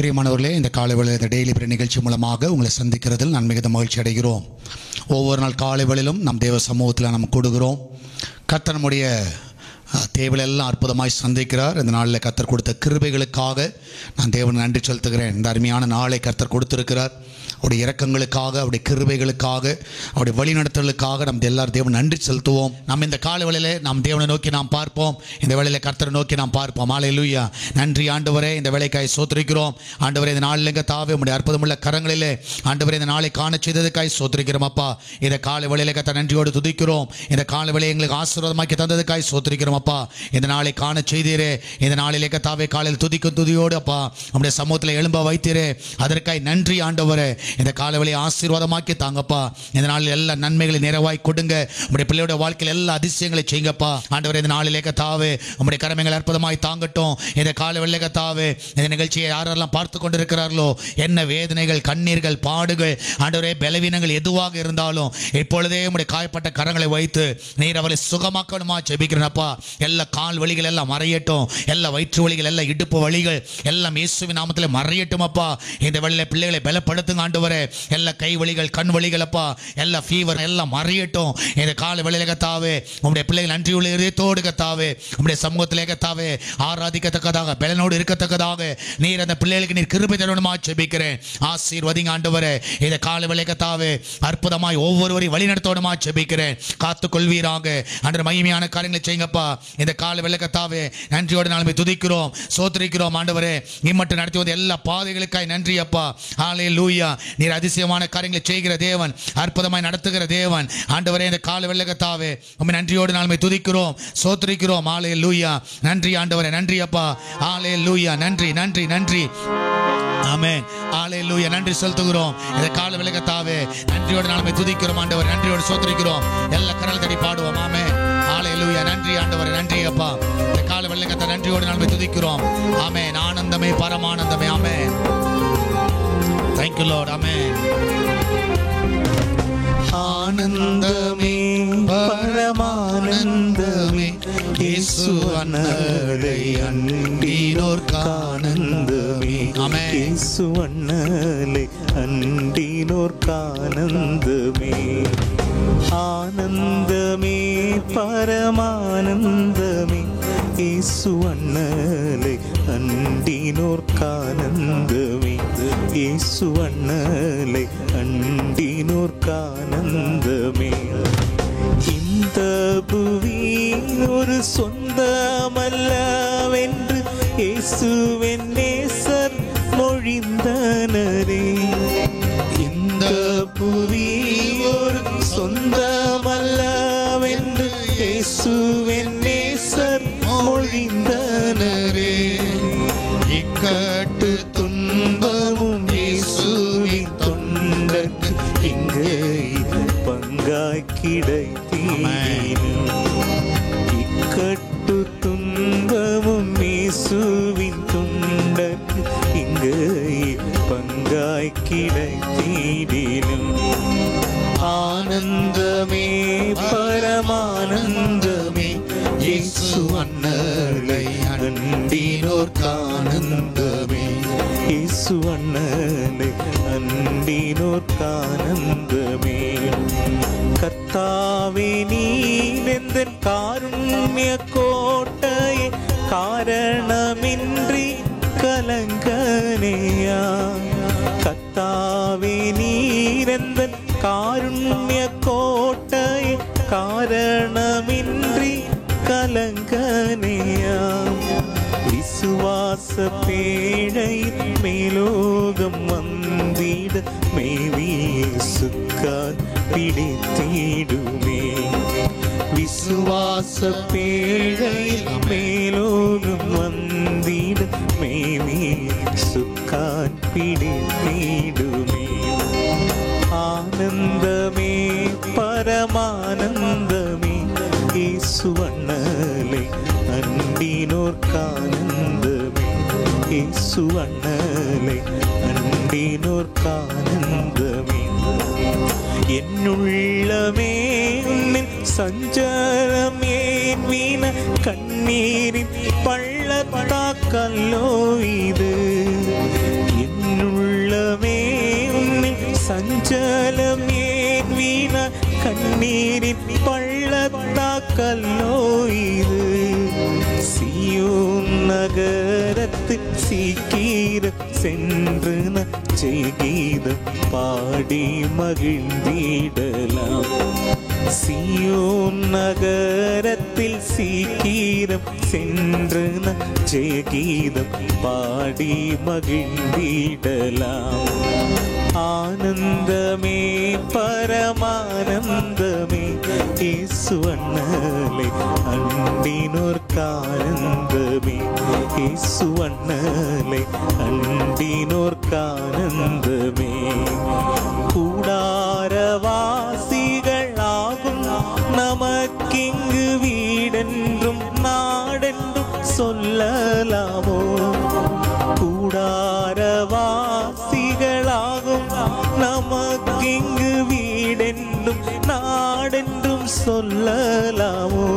பிரியமானவர்களே, இந்த காலை வேளையில் இந்த டெய்லி பிரேயர் நிகழ்ச்சி மூலமாக உங்களை சந்திக்கிறதில் நான் மிகுந்த மகிழ்ச்சி அடைகிறோம். ஒவ்வொரு நாள் காலை வேளையிலும் நம் தேவ சமூகத்தில் நாம் கொடுக்கிறோம். கர்த்தர் நம்முடைய தேவையெல்லாம் அற்புதமாய் சந்திக்கிறார். இந்த நாளில் கர்த்தர் கொடுத்த கிருபைகளுக்காக நான் தேவன் நன்றி செலுத்துகிறேன். இந்த அருமையான நாளை கர்த்தர் கொடுத்திருக்கிறார். அவருடைய இரக்கங்களுக்காக, அவருடைய கிருபைகளுக்காக, அவருடைய வழிநடத்தலுக்காக நம்ம எல்லாரும் தேவன் நன்றி செலுத்துவோம். நம்ம இந்த காலை வேளையிலே நாம் தேவனை நோக்கி நாம் பார்ப்போம். இந்த வேளையிலே கர்த்தரை நோக்கி நாம் பார்ப்போம். ஹல்லேலூயா. நன்றி ஆண்டவரே, இந்த வேளைக்காய் ஸ்தோத்திரிக்கிறோம். ஆண்டவரே, இந்த நாளில் தாவே உம்முடைய அற்புதமுள்ள கரங்களிலே ஆண்டவரே இந்த நாளை காண செய்ததுக்காய் ஸ்தோத்திரிக்கிறோம். அப்பா, இந்த காலை வேளையிலே கர்த்தர் நன்றியோடு துதிக்கிறோம். இந்த காலை வேளையை எங்களுக்கு ஆசீர்வாதமாக்கி தந்ததுக்காய் ஸ்தோத்திரிக்கிறோம். அப்பா, இந்த நாளை காண செய்தீரே. இந்த நாளிலே கர்த்தாவே காலையில் துதிக்கும் துதியோடு அப்பா நம்முடைய சமூகத்தில் எழும்ப வைத்தீரே. அதற்காய் நன்றி ஆண்டவரே. இந்த காலவெளியை ஆசீர்வாதமாக்கி தாங்கப்பா. இந்த நாளில் எல்லா நன்மைகளை நிறைவாய் கொடுங்க. உங்களுடைய பிள்ளையோட வாழ்க்கையில் எல்லா அதிசயங்களை செய்யுங்கப்பா. ஆண்டவரே, இந்த நாளிலே கர்த்தாவே உங்களுடைய கரமைகள் அற்புதமாய் தாங்கட்டும். இந்த காலவெளியிலே கர்த்தாவே இந்த நிகழ்ச்சியை யாரெல்லாம் பார்த்து கொண்டிருக்கிறார்களோ, என்ன வேதனைகள், கண்ணீர்கள், பாடுகள், ஆண்டவரே பலவீனங்கள் எதுவாக இருந்தாலும் இப்பொழுதே உங்களுடைய காயப்பட்ட கரங்களை வைத்து நீர் அவளை சுகமாக்கணுமா ஜெபிக்கிறேனப்பா. எல்லா கால் வலிகள் எல்லாம் மறையட்டும். எல்லா வயிற்று வலிகள், எல்லா இடுப்பு வலிகள் எல்லாம் இயேசுவின் நாமத்தில் மறையட்டும் அப்பா. இந்த வேளையிலே பிள்ளைகளை பலப்படுத்துங்க ஆண்டவரே. எல்லா கை வலிகள், கண் வலிகள் அப்பா, எல்லா ஃபீவர் எல்லாம் மறையட்டும். இந்த காலை வேளையிலே கர்த்தாவே உம்முடைய பிள்ளைகள் நன்றியுள்ள இதயத்தோடு கர்த்தாவே உம்முடைய சமூகத்திலே கர்த்தாவே ஆராதிக்கத்தக்கதாக, பலனோடு இருக்கத்தக்கதாக நீர் அந்த பிள்ளைகளுக்கு நீர் கிருபை தரணுமா ஜெபிக்கிறேன். ஆசீர்வதிங்க ஆண்டவரே. இந்த காலை வேளையிலே கர்த்தாவே அற்புதமாய் ஒவ்வொருவரையும் வழிநடத்தணுமா ஜெபிக்கிறேன். காத்துக்கொள்வீராக. அன்று மகிமையான காரியங்களை செய்யுங்கப்பா. இந்த காலை வேளையிலே கர்த்தாவே நன்றியோடு நாளை ஸ்துதிக்கிறோம், ஸ்தோத்திரிக்கிறோம் ஆண்டவரே. இம்மட்டு நடத்தி வந்த எல்லா பாதைகளுக்காய் நன்றி அப்பா. ஹல்லேலூயா. நீர் அதிசயமான காரியங்களை செய்கிற தேவன், அற்புதமாய் நடத்துகிற தேவன் ஆண்டவரே. இந்த காலை வேளையிலே கர்த்தாவே உம்மை நன்றியோடு நாளை ஸ்துதிக்கிறோம், ஸ்தோத்திரிக்கிறோம். ஹல்லேலூயா. நன்றி ஆண்டவரே, நன்றி அப்பா. ஹல்லேலூயா. நன்றி நன்றி நன்றி. ஆமென். ஹல்லேலூயா. நன்றி செலுத்துகிறோம். இந்த காலை வேளையிலே கர்த்தாவே நன்றியோடு நாளை துதிக்கிறோம் ஆண்டவரே. நன்றியோடு ஸ்தோத்திரிக்கிறோம். எல்லா கரங்களை தட்டி பாடுவோம். ஆமென். ஹல்லேலூயா. நன்றி ஆண்டவரே, நன்றி அப்பா. இந்த காலை வேளையிலே கர்த்தாவே நன்றியோடு நாளை துதிக்கிறோம். ஆமென். ஆனந்தமே பரமானந்தமே. ஆமென். Thank you Lord. Amen. ஆனந்தமே பரமானந்தமே இயேசு அண்ணலை அண்டினோர் கானந்தமே. ஆமென். இயேசு அண்ணலை அண்டினோர் கானந்தமே. ஆனந்தமே பரமானந்தமே இயேசு அண்ணலை அண்டினோர் கானந்தமே. இயேசு அண்ணலை அண்டினோர் கானந்தமே. இந்த புவி ஒரு சொந்தமல்லவென்று இயேசுவின் நேசர் மொழிந்தனரே. இந்த புவி ஒரு சொந்தமல்லவென்று இயேசுவின் நேசர் மொழிந்தனரே. இக்கட்டு துன்பமும் இயேசுவின் தொண்டர்க்கு இங்கே பங்காய் கிடைத்தீனும். இக்கட்டு துன்பமும் இயேசுவின் தொண்டர்க்கு இங்கே பங்காய் கிடைத்தீனும். ஆனந்தமே பரமானந்தமே இயேசு அண்ணலை அண்டினோர் கானந்தமே. இயேசு அண்ணலை அண்டினோர் கானந்தமே. கர்த்தாவே நீர் எந்தன் காருண்ய கோட்டையே, காரணமின்றி கலங்கனேயா. கர்த்தாவே நீர் எந்தன் காருண்ய கோட்டையே, காரணமின்றி கலங்கனேயா. விசுவாச பேழை மேலோகம் வந்திட மேவியேசுக்கால் பிடித்திடுமே. விசுவாச பேழை மேலோகம் வந்திட மேவியேசுக்கால் பிடித்திடுமே. ஆனந்தமே பரமானந்தமே இயேசு அண்ணலை அண்டினோர் கானந்தமே. இயேசு அண்ணலை அண்டினோர் கானந்தமே. என்னுள்ளமே உன்னின் சஞ்சலம் ஏன் வீண கண்ணீரின் பள்ளத்தாக்கல்லோ இது. சஞ்சலம் ஏன் வீண கண்ணீரின் பள்ளத்தாக்கல்லோ இது. சீயோன் நகரத்து சீக்கிரம் சென்று நற்செய்தியம் பாடி மகிழ்ந்திடலாம். சீயோன் நகரத்தில் சீக்கிரம் சென்று நற்செய்தியம் பாடி மகிழ்ந்திடலாம். ஆனந்தமே பரமானந்தமே இயேசு அண்ணலை அண்டினோர்க்கானந்தமே. இயேசு அண்ணலை அண்டினோர்க்கானந்தமே. கூடாரவாசிகளாகும் நமக்கிங்கு வீடென்றும் நாடென்றும் சொல்லலாமோ. கூடாரவாசிகளாகும் நமக்கிங்கு வீடென்றும் நாடென்றும் சொல்லலாமோ.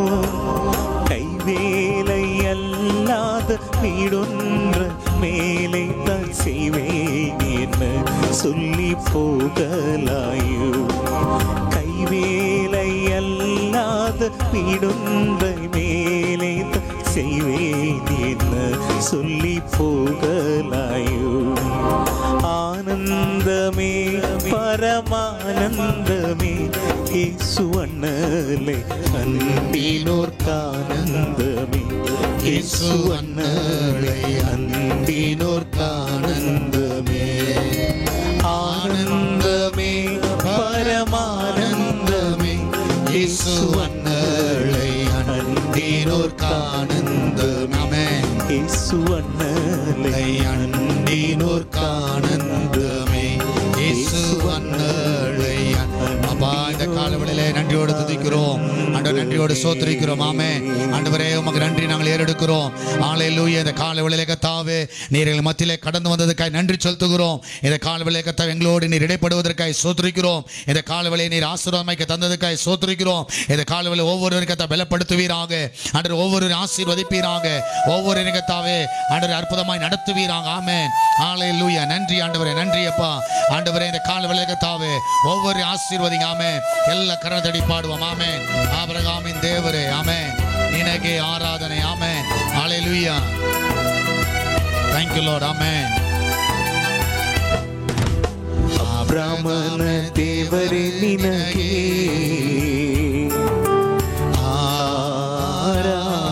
கைவேலை அல்லாத வீடொன்று மேலே தான் செய்வேன் என்ன சொல்லி போகலாயோ. கைவேலை அல்லாத வீடொன்றை மேலே தான் செய்வேன் என்ன சொல்லி போகலாயோ. ஆனந்தமே பரமானந்தமே இயேசு அண்ணலை அண்டினோர்க்கானந்தமே. இயேசு அண்ணலை அண்டினோர்க்கானந்தமே. ஆனந்தமே பரமானந்தமே இயேசு அண்ணலை அண்டினோர்க்கானந்தமே. இயேசு அண்ணலை அண்டினோர்க்கானந்தமே. இயேசு அண்ணலை. அப்பா, இந்த காலவெளியிலே நன்றியோடு துதிக்கிறோம் ஆண்டவர், நன்றியோடு சோத்திரிக்கிறோம். ஆமென் ஆண்டவரே, உமக்கு நன்றி நாங்கள் ஏறெடுக்கிறோம். ஹல்லேலூயா. இந்த காலவெளியிலே கர்த்தாவே நீர் எங்கள் மத்தியிலே கடந்து வந்ததற்காக நன்றி செலுத்துகிறோம். இந்த காலவெளியிலே கர்த்தாவே எங்களோடு நீர் இடைப்படுவதற்காக சோத்திரிக்கிறோம். இந்த காலவெளியை நீர் ஆசீர்வாதமாய் தந்ததற்காக சோத்திரிக்கிறோம். இந்த காலவெளியை ஒவ்வொருவரும் கர்த்தாவே பலப்படுத்துவீராக ஆண்டவர், ஒவ்வொருவரும் ஆசீர்வதிப்பீராக, ஒவ்வொருவரும் கர்த்தாவே ஆண்டவர் அற்புதமாய் நடத்துவீராக. ஆமென் ஹல்லேலூயா. நன்றி ஆண்டவரே, நன்றி அப்பா ஆண்டவரே. இந்த காலவெளியிலே கர்த்தாவே ஒவ்வொரு ஆசீர்வதிங்க. ஆமென். எல்லா கரத்தடி பாடுவோம். ஆமென். ஆபிரகாமின் தேவரே, ஆமென், நினக்கே ஆராதனை. ஆமென் ஹல்லேலூயா. Thank you Lord. ஆமென். அபிரகாமன தேவரே நினக்கே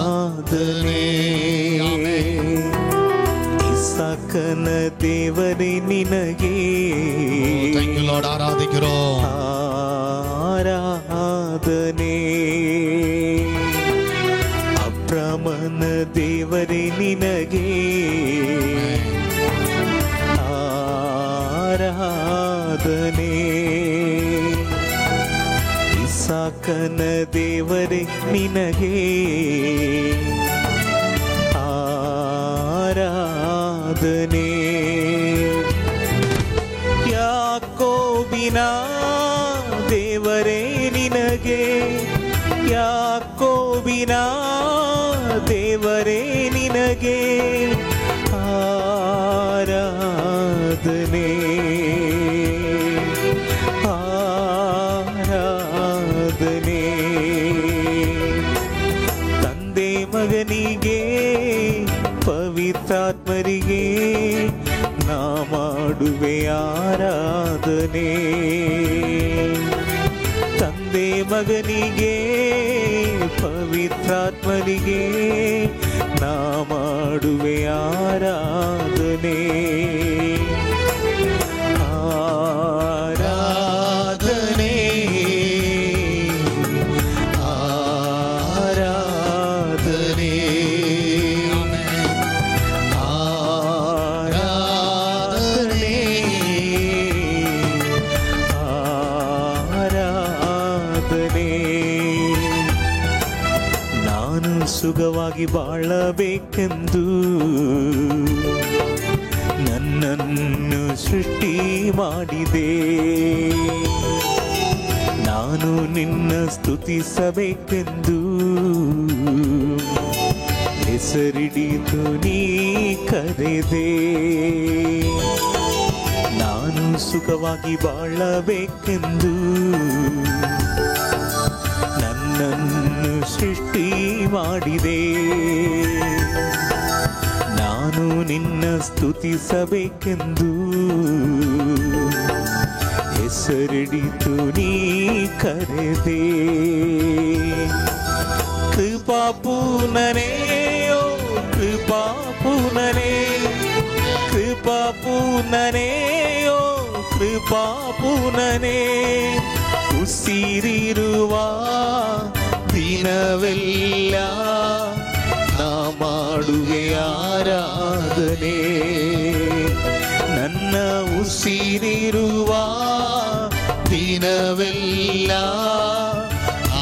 ஆராதனை. இசாக்கன தேவரே நினக்கே. Thank you Lord. ஆராதிக்கிறோம். ஆராதனை. அபிரகாமன தேவரே நினக்கே ஆராதனை. இசாக்கன தேவரே நினக்கே ஆராதனை. ಯಾಕೋಬಿನ ದೇವರೇ ನಿನಗೆ. ಯಾಕೋಬಿನ ದೇವರೇ ನಿನಗೆ ಆರಾಧನೆ. ಆರಾಧನೆ. ತಂದೆ ಮಗನಿಗೆ ಪವಿತ್ರಾತ್ಮರಿಗೆ ನಾ ಮಾಡುವೆ ಆರಾಧನೆ. ತಂದೆ ಮಗನಿಗೆ ಪವಿತ್ರಾತ್ಮರಿಗೆ ನಾ ಮಾಡುವೆ ಆರಾಧನೆ. ಆರಾಧನೆ. ಆರಾಧನೆ. ನಾನು ಸುಖವಾಗಿ ಬಾಳಬೇಕೆಂದು ನನ್ನನ್ನು ಸೃಷ್ಟಿ ಮಾಡಿದೆ. ನಾನು ನಿನ್ನ ಸ್ತುತಿಸಬೇಕೆಂದು ಹೆಸರಿಡಿದು ನೀ ಕರೆದೆ. ನಾನು ಸುಖವಾಗಿ ಬಾಳಬೇಕೆಂದು ನನ್ನನ್ನು ಸೃಷ್ಟಿ ಮಾಡಿದೆ. ನಾನು ನಿನ್ನ ಸ್ತುತಿಸಬೇಕೆಂದು ಹೆಸರಿಡಿತು ನೀ ಕರೆದೆ. ಕೃಪಾಪೂರ್ಣನೇ ಓ ಕೃಪಾಪೂರ್ಣನೇ, ಕೃಪಾಪೂರ್ಣನೇ ಓ ಕೃಪಾಪೂರ್ಣನೇ, ಉಸಿರಿರುವ ದಿನವೆಲ್ಲ ನಾ ಮಾಡುವೆ ಆರಾಧನೆ. ನನ್ನ ಉಸಿರಿರುವ ದಿನವೆಲ್ಲ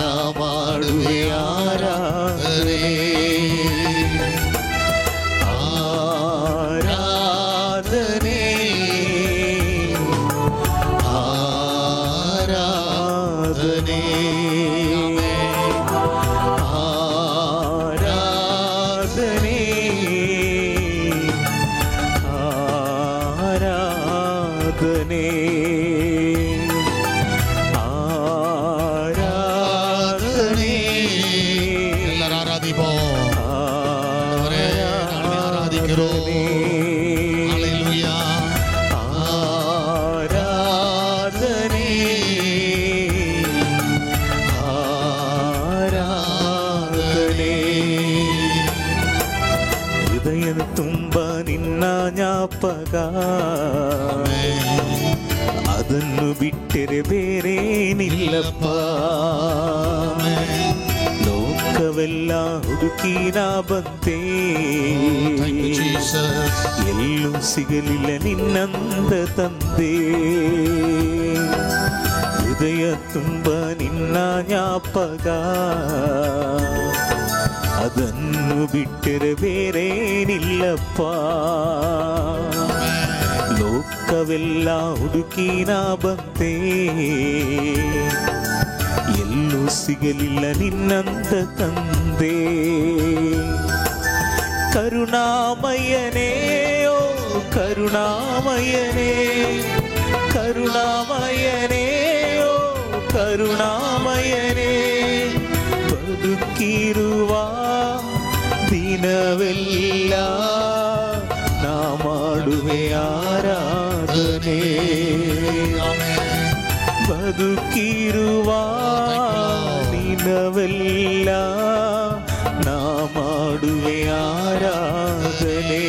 ನಾ ಮಾಡುವೆ ಆರಾಧನೆ. ಆರಾಧನೆ ಆರಾಧನೆ ಆರಾಧನೆ ಆರಾಧನೆ ಆರಾಧನೆ. ಎಲ್ಲರೂ ಆರಾಧಿಪೋம். அவரே நாமே ஆராதிக்கிறோம். ஹalleluya. ಆರಾಧನೆ ಆರಾಧನೆ. ಹೃದಯದ ತುಂಬ ನಿನ್ನ ಜ್ಞಾಪಕ, ಅದನ್ನು ಬಿಟ್ಟರೆ ಬೇರೇನಿಲ್ಲಪ್ಪ. ಲೋಕವೆಲ್ಲ ಹುಡುಕಿ ನಾ ಬಂತೆ, Thank you, Jesus. ಎಲ್ಲೂ ಸಿಗಲಿಲ್ಲ ನಿನ್ನಂದ ತಂದೆ. ಹೃದಯ ತುಂಬ ನಿನ್ನ ಜ್ಞಾಪಕ, ಅದನ್ನು ಬಿಟ್ಟರೆ ಬೇರೇನಿಲ್ಲಪ್ಪ. ಲೋಕವೆಲ್ಲ ಹುಡುಕಿ ನಾ ಬಂತೆ, ಎಲ್ಲೂ ಸಿಗಲಿಲ್ಲ ನಿನ್ನಂದ ತಂದೆ. ಕರುಣಾಮಯನೇ ಓ ಕರುಣಾಮಯನೇ, ಕರುಣಾಮಯನೇ ಓ ಕರುಣಾಮಯನೇ, ಬದುಕಿರುವ ದಿನವೆಲ್ಲ ನಾ ಮಾಡುವೆ ಆರಾಧನೆ. ಬದುಕಿರುವ ದಿನವೆಲ್ಲ ನಾ ಮಾಡುವೆ ಆರಾಧನೆ.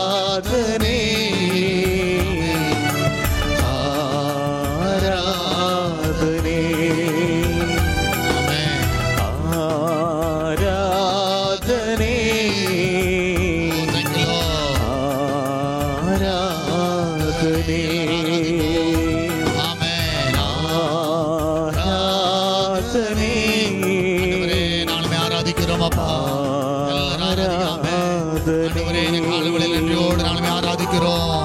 ಆರಾಧನೆ ಆರಾಧನೆ ಆರಾಧನೆ ಆರಾಧನೆ ஆமென். ஆராதனை. ஆண்டவரே நாமே ஆராதிக்கிறோம் அப்பா. எல்லாரும் ஆராதிக்காம ஆண்டவரே இந்த காலவெளியில் நன்றியோடு நாமே ஆராதிக்கிறோம்.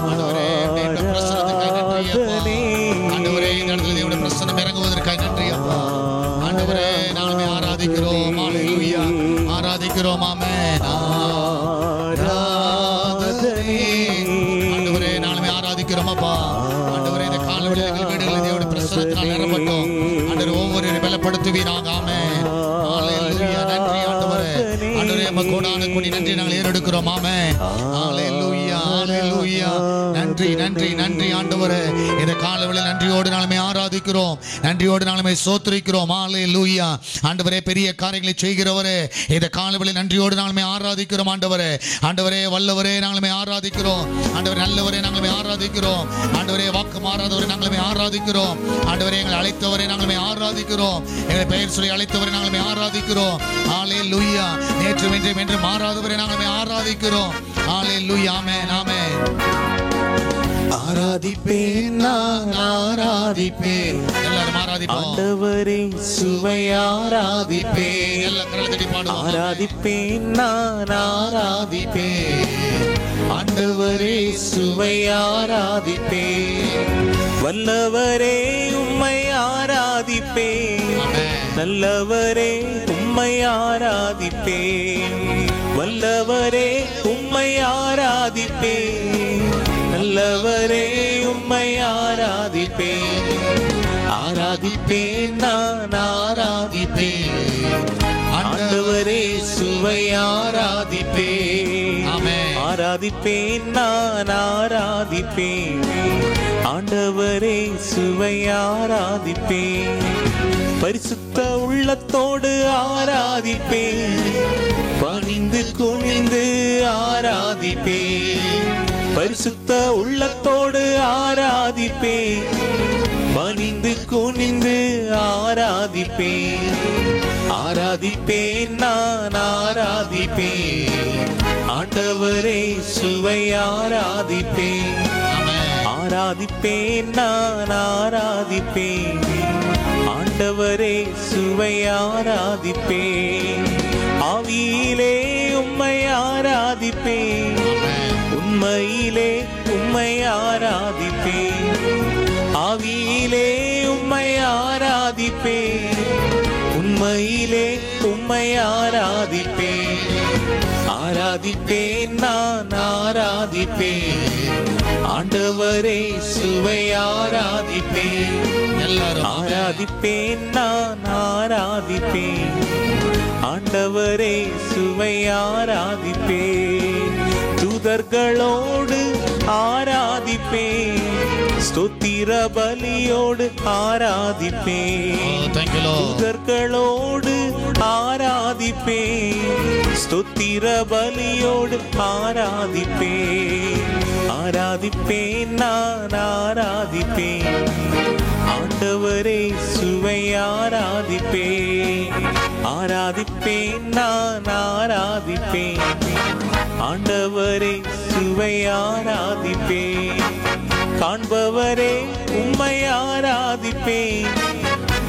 ஆண்டவரே இந்த பிரசன்னத்துக்காக நன்றி அப்பா. ஆண்டவரே இந்த இடத்துல தேவனுடைய பிரசன்னம் இறங்குவதற்காக நன்றி அப்பா. ஆண்டவரே நாமே ஆராதிக்கிறோம். ஹalleluya. ஆராதிக்கிறோம். ஆமென். ஆராதனை. ஆண்டவரே நாமே ஆராதிக்கிறோம் அப்பா. ஆண்டவரே இந்த காலவெளியில் எங்கள் வீடுகளில் தேவனுடைய பிரசன்னத்தால் நிரப்பட்டும். ஆண்டவரே ஒவ்வொருவரையும் பலப்படுத்துவீராக. ஆமென். ஹalleluya. நன்றி ஆண்டவரே. ஆண்டவரே உமக்கு கோடான கோடி நன்றி நாங்கள் ஏறெடுக்கிறோம். ஆமென். ஹalleluya. ஹalleluya. நன்றி நன்றி நன்றி ஆண்டவரே. இந்த காலவெளியில் நன்றியோடு நாமே ஆராதிக்கிறோம். நன்றியோடு நாமே ஸ்தோத்திரிக்கிறோம். ஹalleluya. ஆண்டவரே பெரிய காரியங்களை செய்கிறவரே, இந்த காலவெளியில் நன்றியோடு நாமே ஆராதிக்கிறோம். ஆண்டவரே ஆண்டவரே வல்லவரே நாமே ஆராதிக்கிறோம். ஆண்டவரே நல்லவரே நாமே ஆராதிக்கிறோம். ஆண்டவரே வாக்கு மாறாதவரே நாமே ஆராதிக்கிறோம். ஆண்டவரே எங்களை அழைத்தவரே நாமே ஆராதிக்கிறோம். எங்களை பெயர் சொல்லி அழைத்தவரை நாமே ஆராதிக்கிறோம். ஹalleluya. நேற்றும் இன்றும் என்றும் மாறாதவரை நாமே ஆராதிக்கிறோம். ஹalleluya. ஆமென். ஆமென். ஆராதிப்பேன் நான் ஆராதிப்பேன், எல்லாரும் ஆராதிப்போம். ஆண்டவரே சுவை ஆராதிப்பேன். எல்லாம் கரங்களை தட்டி பாடுவோம். ஆராதிப்பேன் நான் ஆராதிப்பேன், ஆண்டவரே சுவை ஆராதிப்பேன். வல்லவரே உம்மை ஆராதிப்பேன், நல்லவரே உம்மை ஆராதிப்பேன். வல்லவரே உம்மை ஆராதிப்பேன், நல்லவரே உம்மை ஆராதிப்பேன். ஆராதிப்பேன் நான் ஆராதிப்பேன், ஆண்டவரே சுவை ஆராதிப்பேன். ஆராதிப்பேன் நான் ஆராதிப்பேன், ஆண்டவரே சுவை ஆராதிப்பேன். பரிசுத்த உள்ளத்தோடு ஆராதிப்பேன், பணிந்து குனிந்து ஆராதிப்பேன். பரிசுத்த உள்ளத்தோடு ஆராதிப்பேன், பணிந்து குனிந்து ஆராதிப்பேன். ஆராதிப்பேன் நான் ஆராதிப்பேன், ஆண்டவரே சுவை ஆராதிப்பேன். ஆராதிப்பேன் நான் ஆராதிப்பேன், ஆண்டவரே சுவை ஆராதிப்பேன். ஆவியிலே உம்மை ஆராதிப்பேன், உண்மையிலே உம்மை ஆராதிப்பேன். ஆவியிலே உம்மை ஆராதிப்பேன், உண்மையிலே உம்மை ஆராதிப்பேன். ஆராதிப்பேன் நான் ஆராதிப்பேன், ஆண்டவரே சுவை ஆராதிப்பேன். எல்லாரும் ஆராதிப்பேன் நான் ஆராதிப்பேன், ஆண்டவரே சுவை ஆராதிப்பேன். தூதர்களோடு ஆராதிப்பேன், ஸ்தோத்திர பலியோடு ஆராதிப்பேன். தூதர்களோடு ஆராதிப்பேன், ஸ்தோத்திர பலியோடு ஆராதிப்பேன். ஆராதிப்பேன் நான் ஆராதிப்பேன், ஆண்டவரே சுவை ஆராதிப்பேன். ஆராதிப்பேன் நான் ஆராதிப்பேன், ஆண்டவரே சுவை ஆராதிப்பேன். காண்பவரே உம்மை ஆராதிப்பேன்,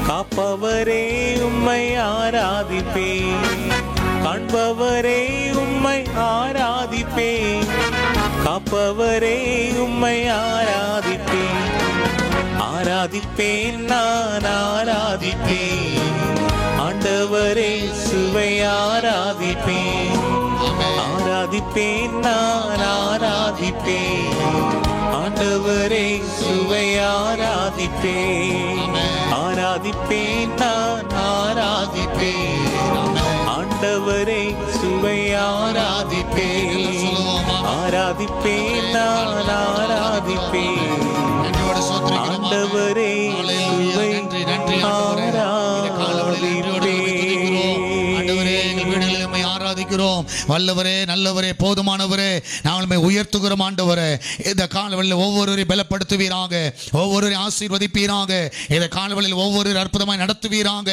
காப்பவரே உம்மை ஆராதிப்பேன். காண்பவரே உம்மை ஆராதிப்பேன், காப்பவரே உம்மை ஆராதிப்பேன். ஆராதிப்பேன் நான் ஆராதிப்பேன், ஆண்டவரே சுவை ஆராதிப்பேன். ஆராதிப்பேன் நான் ஆராதிப்பேன், ஆண்டவரே சுவை ஆராதிப்பேன். ஆராதிப்பேன் நான் ஆராதிப்பேன், ஆண்டவரே சுவை ஆராதிப்பேன். ஆராதிப்பேன் நான் ஆராதிப்பேன், ஆண்டவரே சுவை ஆராதிக்கிறோம். வல்லவரே, நல்லவரே, போதுமானவரே, நாங்கள் உயர்த்துகிறோம். ஆண்டவரே, இந்த காலவெளியில் ஒவ்வொருவரை பலப்படுத்துவீராக, ஒவ்வொருவரை ஆசீர்வதிப்பீராக, இந்த காலவெளியில் ஒவ்வொரு அற்புதமாய் நடத்துவீராக.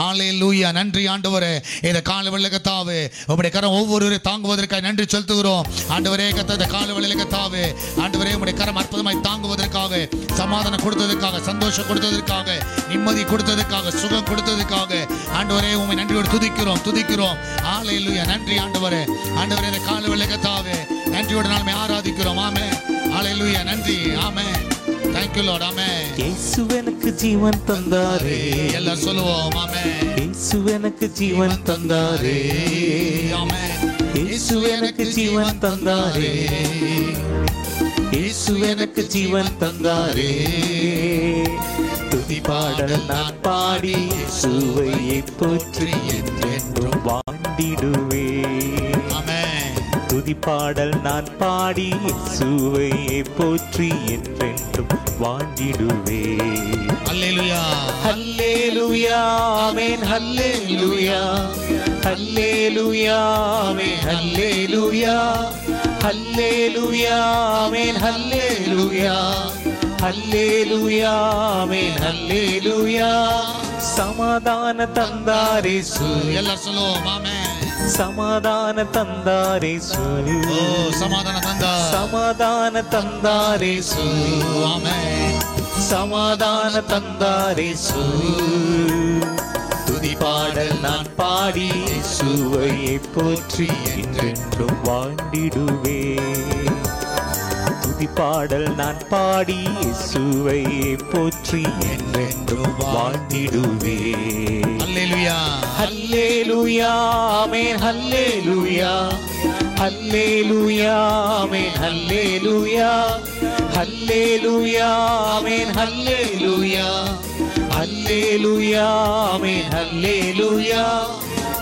அல்லேலூயா. நன்றி ஆண்டவரே. இந்த காலவெளியில் கர்த்தாவே உம்முடைய கரம் ஒவ்வொருவரை தாங்குவதற்காக நன்றி செலுத்துகிறோம். ஆண்டவரே கர்த்தா, இந்த காலவெளியில் கர்த்தாவே ஆண்டவரே உம்முடைய கரம் அற்புதமாய் தாங்குவதற்காக, சமாதானம் கொடுத்ததற்காக, சந்தோஷம் கொடுத்ததற்காக, நிம்மதி கொடுத்ததற்காக, சுகம் கொடுத்ததற்காக ஆண்டவரே உம்மை நன்றியோடு துதிக்கிறோம் துதிக்கிறோம். அல்லேலூயா. நன்றி ஆண்டவரே. ஆண்டவரே, இந்த காலவெளியில் கர்த்தாவே நன்றியோடு நாமே ஆராதிக்கிறோம். ஆமென். அல்லேலூயா. நன்றி. ஆமென். Thank you Lord. ஆமென். இயேசு எனக்கு ஜீவன் தந்தாரே. எல்லாரும் சொல்லுவோம். ஆமென். இயேசு எனக்கு ஜீவன் தந்தாரே. ஆமென். இயேசு எனக்கு ஜீவன் தந்தாரே. இயேசு எனக்கு ஜீவன் தந்தாரே. துதி பாடல் நான் பாடி இயேசுவையை போற்றி என்றென்றும் வாழ்ந்திடுவே. ஆமென். துதி பாடல் நான் பாடி இயேசுவையை போற்றி என்றென்றும் வாழ்ந்திடுவே. அல்லேலூயா. ஹல்லேலூயா. ஆமென். ஹல்லேலூயா. ஹல்லேலூயா. ஆமென். ஹல்லேலூயா. ஹல்லேலூயா. ஆமென். ஹல்லேலூயா. ஹல்லேலூயா. ஆமென். ஹல்லேலூயா. சமாதான தந்தாரே சு. எல்லாரும் சொல்லுவோம். ஆமென். சமாதான தந்தாரே சு. ஓ, சமாதான தந்தா. சமாதான தந்தாரே சு. ஆமென். சமாதான தந்தாரே சு. துதி பாடல் நான் பாடி இயேசுவையை போற்றி என்றென்றும் வாழ்ந்திடுவே. துதிப்பாடல் நான் பாடி இயேசுவை போற்றி என்றென்றும் வாழ்ந்திடுவே. அல்லேலூயா ஹல்லேலூயா ஆமென் ஹல்லேலூயா ஹல்லேலூயா ஆமென் ஹல்லேலூயா ஹல்லேலூயா ஆமென் ஹல்லேலூயா ஹல்லேலூயா ஆமென் ஹல்லேலூயா.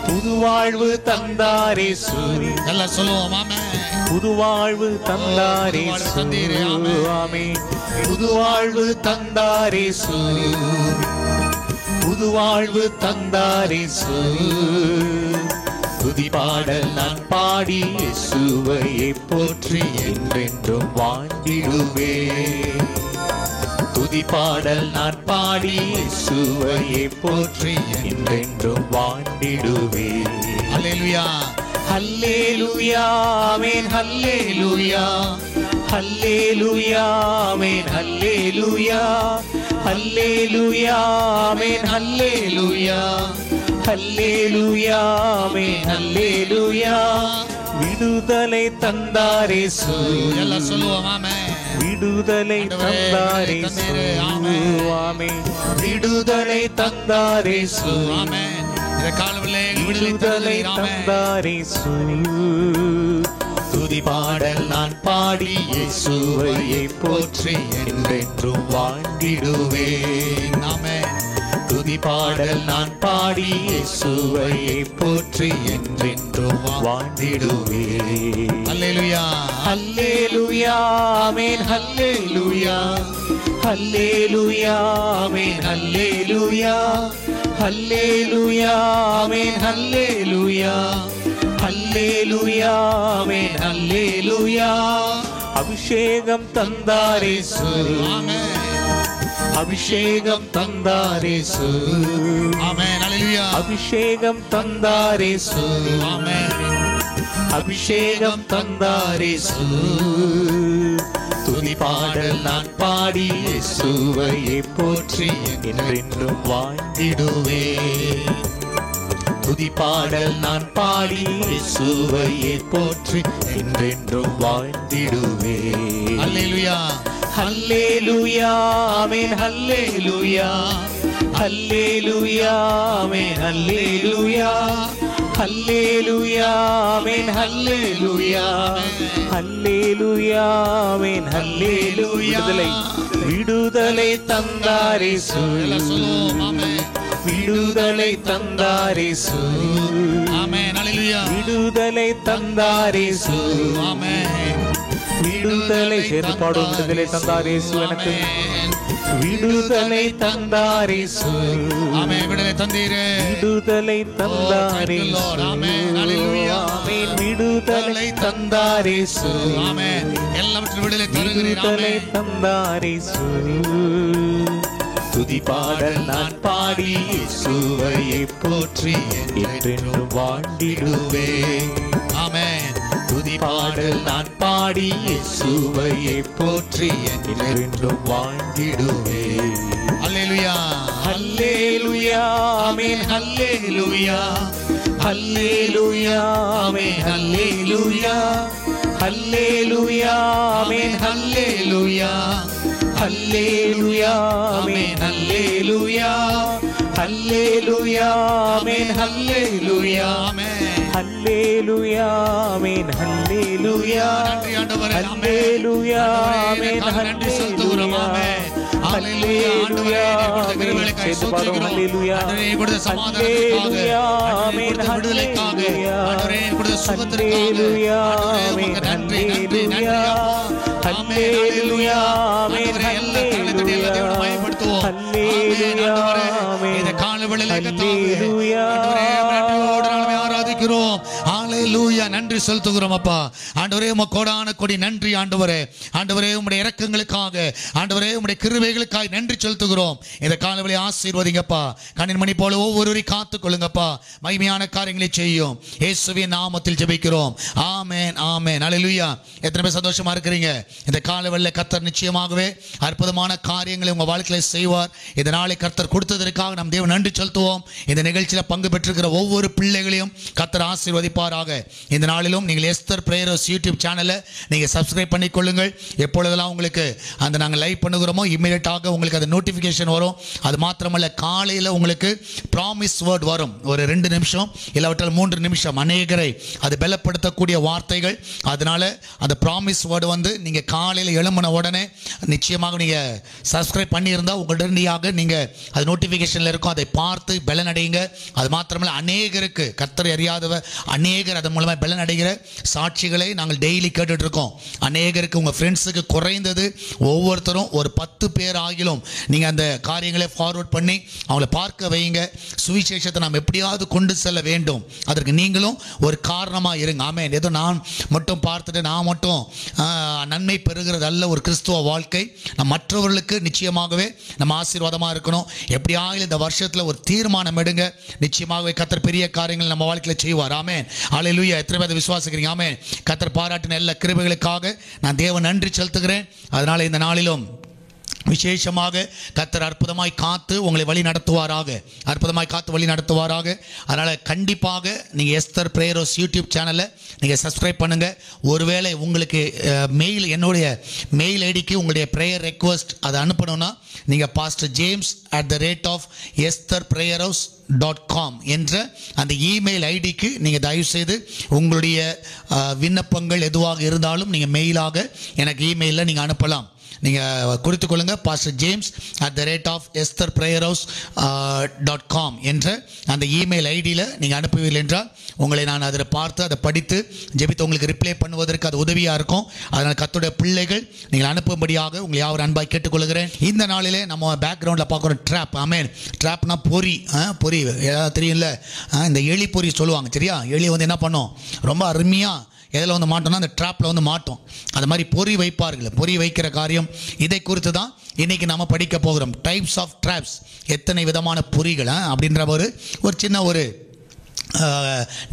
புதுவாழ்வு தந்தாரே சூரி எல்லாம் சொல்லுவோம் ஆமென். புதுவாழ்வு தந்தாரே தந்தீரே, ஆமென். ஆமென். புதுவாழ்வு தந்தாரே சூரி புதுவாழ்வு தந்தாரே சூரி. துதிபாடல் நான் பாடி இயேசுவையை போற்றி என்றென்றும் வாழ்ந்திடுவே. துதிபாடல் நான் பாடி இயேசுவையை போற்றி என்றென்றும் வாழ்ந்திடுவே. அல்லேலூயா ஹல்லேலூயா ஆமென் ஹல்லேலூயா ஹல்லேலூயா ஆமென் ஹல்லேலூயா ஹல்லேலூயா ஆமென் ஹல்லேலூயா ஹல்லேலூயா ஆமென் ஹல்லேலூயா. விடுதலை தந்தாரே சூரி எல்லாம் சொல்லுவோம் ஆமென். விடுதலை தந்தாரே சூரி ஆமென். விடுதலை தந்தாரே சூரி ஆமென். இந்த காலவெளியிலே விடுதலை தந்தாரே சூரி. துதிபாடல் நான் பாடி இயேசுவையை போற்றி என்றென்றும் வாழ்ந்திடுவே. ஆமென். துதிபாடல் நான் பாடி இயேசுவையை போற்றி என்றென்றும் வாழ்ந்திடுவே. அல்லேலூயா ஹல்லேலூயா ஆமென் ஹல்லேலூயா ஹல்லேலூயா ஆமென் ஹல்லேலூயா ஹல்லேலூயா ஆமென் ஹல்லேலூயா ஹல்லேலூயா ஆமென் ஹல்லேலூயா. அபிஷேகம் தந்தாரே சூரி ஆமென். அபிஷேகம் தந்தாரே சூரி ஆமென். அல்லேலூயா அபிஷேகம் தந்தாரே சூரி ஆமென். அபிஷேகம் தந்தாரே சூரி. துதிபாடல் நான் பாடி இயேசுவையை போற்றி என்றென்றும் வாழ்ந்திடுவே. துதிபாடல் நான் பாடி இயேசுவையை போற்றி என்றென்றும் வாழ்ந்திடுவே. அல்லேலூயா ஹல்லேலூயா ஆமென் ஹல்லேலூயா ஹல்லேலூயா ஆமென் ஹல்லேலூயா ஹல்லேலூயா ஆமென் ஹல்லேலூயா ஹல்லேலூயா ஆமென் ஹல்லேலூயா. விடுதலை தந்தாரே சூரி எல்லாம் சொல்லுவோம் ஆமென். விடுதலை தந்தாரே சூரி ஆமென். அல்லேலூயா விடுதலை தந்தாரே சூரி ஆமென். விடுதலை சேர்ந்து பாடும். விடுதலை தந்தாரே சூரி எனக்கு விடுதலை தந்தாரே சூரி ஆமென். விடுதலை தந்தீரே. விடுதலை தந்தாரே Oh, thank you, Lord. Amen. Suri Hallelujah. ஆமென். விடுதலை தந்தாரே சூரி ஆமென். எல்லாவற்றிலும் விடுதலை தருகிறீர். விடுதலை ஆமென். தந்தாரே சூரி. துதிபாடல் நான் பாடி இயேசுவையை போற்றி என்றென்றும் வாழ்ந்திடுவே. ஆமென். துதிபாடல் நான் பாடி இயேசுவையை போற்றி என்றென்றும் வாழ்ந்திடுவே. அல்லேலூயா ஹல்லேலூயா ஆமென் ஹல்லேலூயா ஹல்லேலூயா ஆமென் ஹல்லேலூயா ஹல்லேலூயா ஆமென் ஹல்லேலூயா ஹல்லேலூயா ஆமென் ஹல்லேலூயா ஹல்லேலூயா ஆமென் ஹல்லேலூயா ஆமென். ஹல்லேலூயா ஆமென் ஹல்லேலூயா நன்றி ஆண்டவரே. ஆமென். ஹல்லேலூயா ஆண்டவரே, ஆமென் நாங்கள் நன்றி செலுத்துகிறோம். ஆமென். அல்லேலூயா. ஆண்டவரே, நீர் கொடுத்த கிருபைகளுக்காய் ஸ்தோத்திரிக்கிறோம். ஆண்டவரே, நீர் கொடுத்த சமாதானத்துக்காக, ஆண்டவரே, நீர் கொடுத்த விடுதலைக்காக, ஆண்டவரே, நீர் கொடுத்த சுகத்திற்காக, ஆண்டவரே, உமக்கு நன்றி நன்றி நன்றி அப்பா. ஆமென். அல்லேலூயா. ஆண்டவரே, எல்லா கரங்களை தட்டி எல்லா தேவனை மகிமைப்படுத்துவோம். ஆமென். ஆண்டவரே, இந்த காலவெளியிலே கர்த்தாவே, ஆண்டவரே, நன்றியோடு நாங்கள் ஆராதிக்கிறோம். அல்லேலூயா. நன்றி செலுத்துகிறோம் அப்பா. ஆண்டவரே, உமக்கு கோடான கோடி நன்றி ஆண்டவரே. ஆண்டவரே, உம்முடைய இரக்கங்களுக்காக, ஆண்டவரே, உம்முடைய கிருபைகளுக்காக நன்றி செலுத்துகிறோம். இந்த காலவெளியை ஆசீர்வதிங்கப்பா. கண்ணின் மணி போல ஒவ்வொருவரையும் காத்துக் கொள்ளுங்கப்பா. மகிமையான காரியங்களை செய்யும். இயேசுவின் நாமத்தில் ஜெபிக்கிறோம். ஆமென் ஆமென். அல்லேலூயா. எத்தனை பேர் சந்தோஷமா இருக்கிறீங்க? இந்த காலவெளியில கர்த்தர் நிச்சயமாகவே அற்புதமான காரியங்களை உங்க வாழ்க்கையில செய்வார். இந்த நாளை கர்த்தர் கொடுத்ததற்காக நம் தேவன் நன்றி செலுத்துவோம். இந்த நிகழ்ச்சியில பங்கு பெற்றிருக்கிற ஒவ்வொரு பிள்ளைகளையும் கர்த்தர் ஆசீர்வதிப்பாராக. இந்த நாளிலும் நீங்கள் எஸ்தர் பிரேயர் ஹவுஸ் யூடியூப் சேனலை நீங்கள் சப்ஸ்கிரைப் பண்ணிக்கொள்ளுங்கள். எப்பொழுதெல்லாம் உங்களுக்கு அந்த நாங்கள் லைவ் பண்ணுகிறோமோ இம்மீடியட்டாக உங்களுக்கு அது நோட்டிஃபிகேஷன் வரும். அது மாத்திரமல்ல, காலையில் உங்களுக்கு ப்ராமிஸ் வேர்ட் வரும். ஒரு 2 நிமிஷம் இல்லாவிட்டால் 3 நிமிஷம் அநேகரை அது பலப்படுத்தக்கூடிய வார்த்தைகள். அதனால அந்த ப்ராமிஸ் வேர்டு வந்து நீங்கள் காலையில் எழும்பின உடனே நிச்சயமாக நீங்கள் சப்ஸ்கிரைப் பண்ணியிருந்தால் உடனடியாக நீங்கள் அது நோட்டிஃபிகேஷனில் இருக்கும். அதை பார்த்து பலனடைங்க. அது மாத்திரமல்ல, அநேகருக்கு கர்த்தரை அறியாதவர் அநேகர் அதன் மூலமாக பலனடைகிற சாட்சிகளை நாங்கள் டெய்லி கேட்டுட்டு இருக்கோம். அநேகருக்கு உங்கள் ஃப்ரெண்ட்ஸுக்கு குறைந்தது ஒவ்வொருத்தரும் ஒரு 10 பேர் ஆகிலும் நீங்கள் அந்த காரியங்களை ஃபார்வர்ட் பண்ணி அவங்கள பார்க்க வைங்க. சுவிசேஷத்தை நாம் எப்படியாவது கொண்டு செல்ல வேண்டும். அதற்கு நீங்களும் ஒரு காரணமாக இருங்க. ஆமென். ஏதோ நான் மட்டும் பார்த்துட்டு நான் மட்டும் நன்மை பெறுகிறது அல்ல ஒரு கிறிஸ்துவ வாழ்க்கை. நம் மற்றவர்களுக்கு நிச்சயமாகவே நம்ம ஆசீர்வாதமாக இருக்கணும். எப்படியாவது இந்த வருஷத்தில் ஒரு தீர்மானம் எடுங்க. நிச்சயமாகவே கர்த்தர் பெரிய காரியங்கள் நம்ம வாழ்க்கையில் செய்வார். ஆமென். ஹல்லேலூயா. எத்தனை பேர் விசுவாசிக்கிறீங்க? ஆமென். கர்த்தர் பாராட்டின எல்லா கிருபைகளுக்காக நான் தேவன் நன்றி செலுத்துகிறேன். அதனால் இந்த நாளிலும் விசேஷமாக கர்த்தர் அற்புதமாய் காத்து உங்களை வழி நடத்துவாராக. அற்புதமாய் காத்து வழி நடத்துவாராக. அதனால் கண்டிப்பாக நீங்கள் எஸ்தர் பிரேயர் ஹவுஸ் யூடியூப் சேனலை நீங்கள் சப்ஸ்கிரைப் பண்ணுங்கள். ஒருவேளை உங்களுக்கு மெயில், என்னுடைய மெயில் ஐடிக்கு உங்களுடைய ப்ரேயர் ரெக்வஸ்ட் அதை அனுப்பணும்னா நீங்கள் pastorjames@estherprayerhouse.com என்ற அந்த இமெயில் ஐடிக்கு நீங்கள் தயவுசெய்து உங்களுடைய விண்ணப்பங்கள் எதுவாக இருந்தாலும் நீங்கள் மெயிலாக எனக்கு இமெயிலில் நீங்கள் அனுப்பலாம். நீங்கள் குறித்து கொள்ளுங்கள். pastorjames@estherprayerhouse.com என்ற அந்த இமெயில் ஐடியில் நீங்கள் அனுப்புவீர்கள் என்றால் உங்களை நான் அதில் பார்த்து அதை படித்து ஜெபித்து உங்களுக்கு ரிப்ளை பண்ணுவதற்கு அது உதவியாக இருக்கும். அதனால் கர்த்தருடைய பிள்ளைகள் நீங்கள் அனுப்பும்படியாக உங்களை யாவர் அன்பாய் கேட்டுக்கொள்கிறேன். இந்த நாளிலே நம்ம பேக்ரவுண்டில் பார்க்குறோம் ட்ராப். ஆமென். ட்ராப்னா பொறி. பொறி ஏதாவது தெரியும்ல, இந்த எலி பொறி சொல்லுவாங்க. சரியா? எலி வந்து என்ன பண்ணும், ரொம்ப அருமையாக எதில் வந்து மாட்டோம்னா அந்த ட்ராப்பில் வந்து மாட்டோம். அது மாதிரி பொறி வைப்பார்கள். பொறி வைக்கிற காரியம் இதை குறித்து தான் இன்றைக்கி நம்ம படிக்க போகிறோம். டைப்ஸ் ஆஃப் ட்ராப்ஸ், எத்தனை விதமான பொறிகள் அப்படின்ற ஒரு சின்ன ஒரு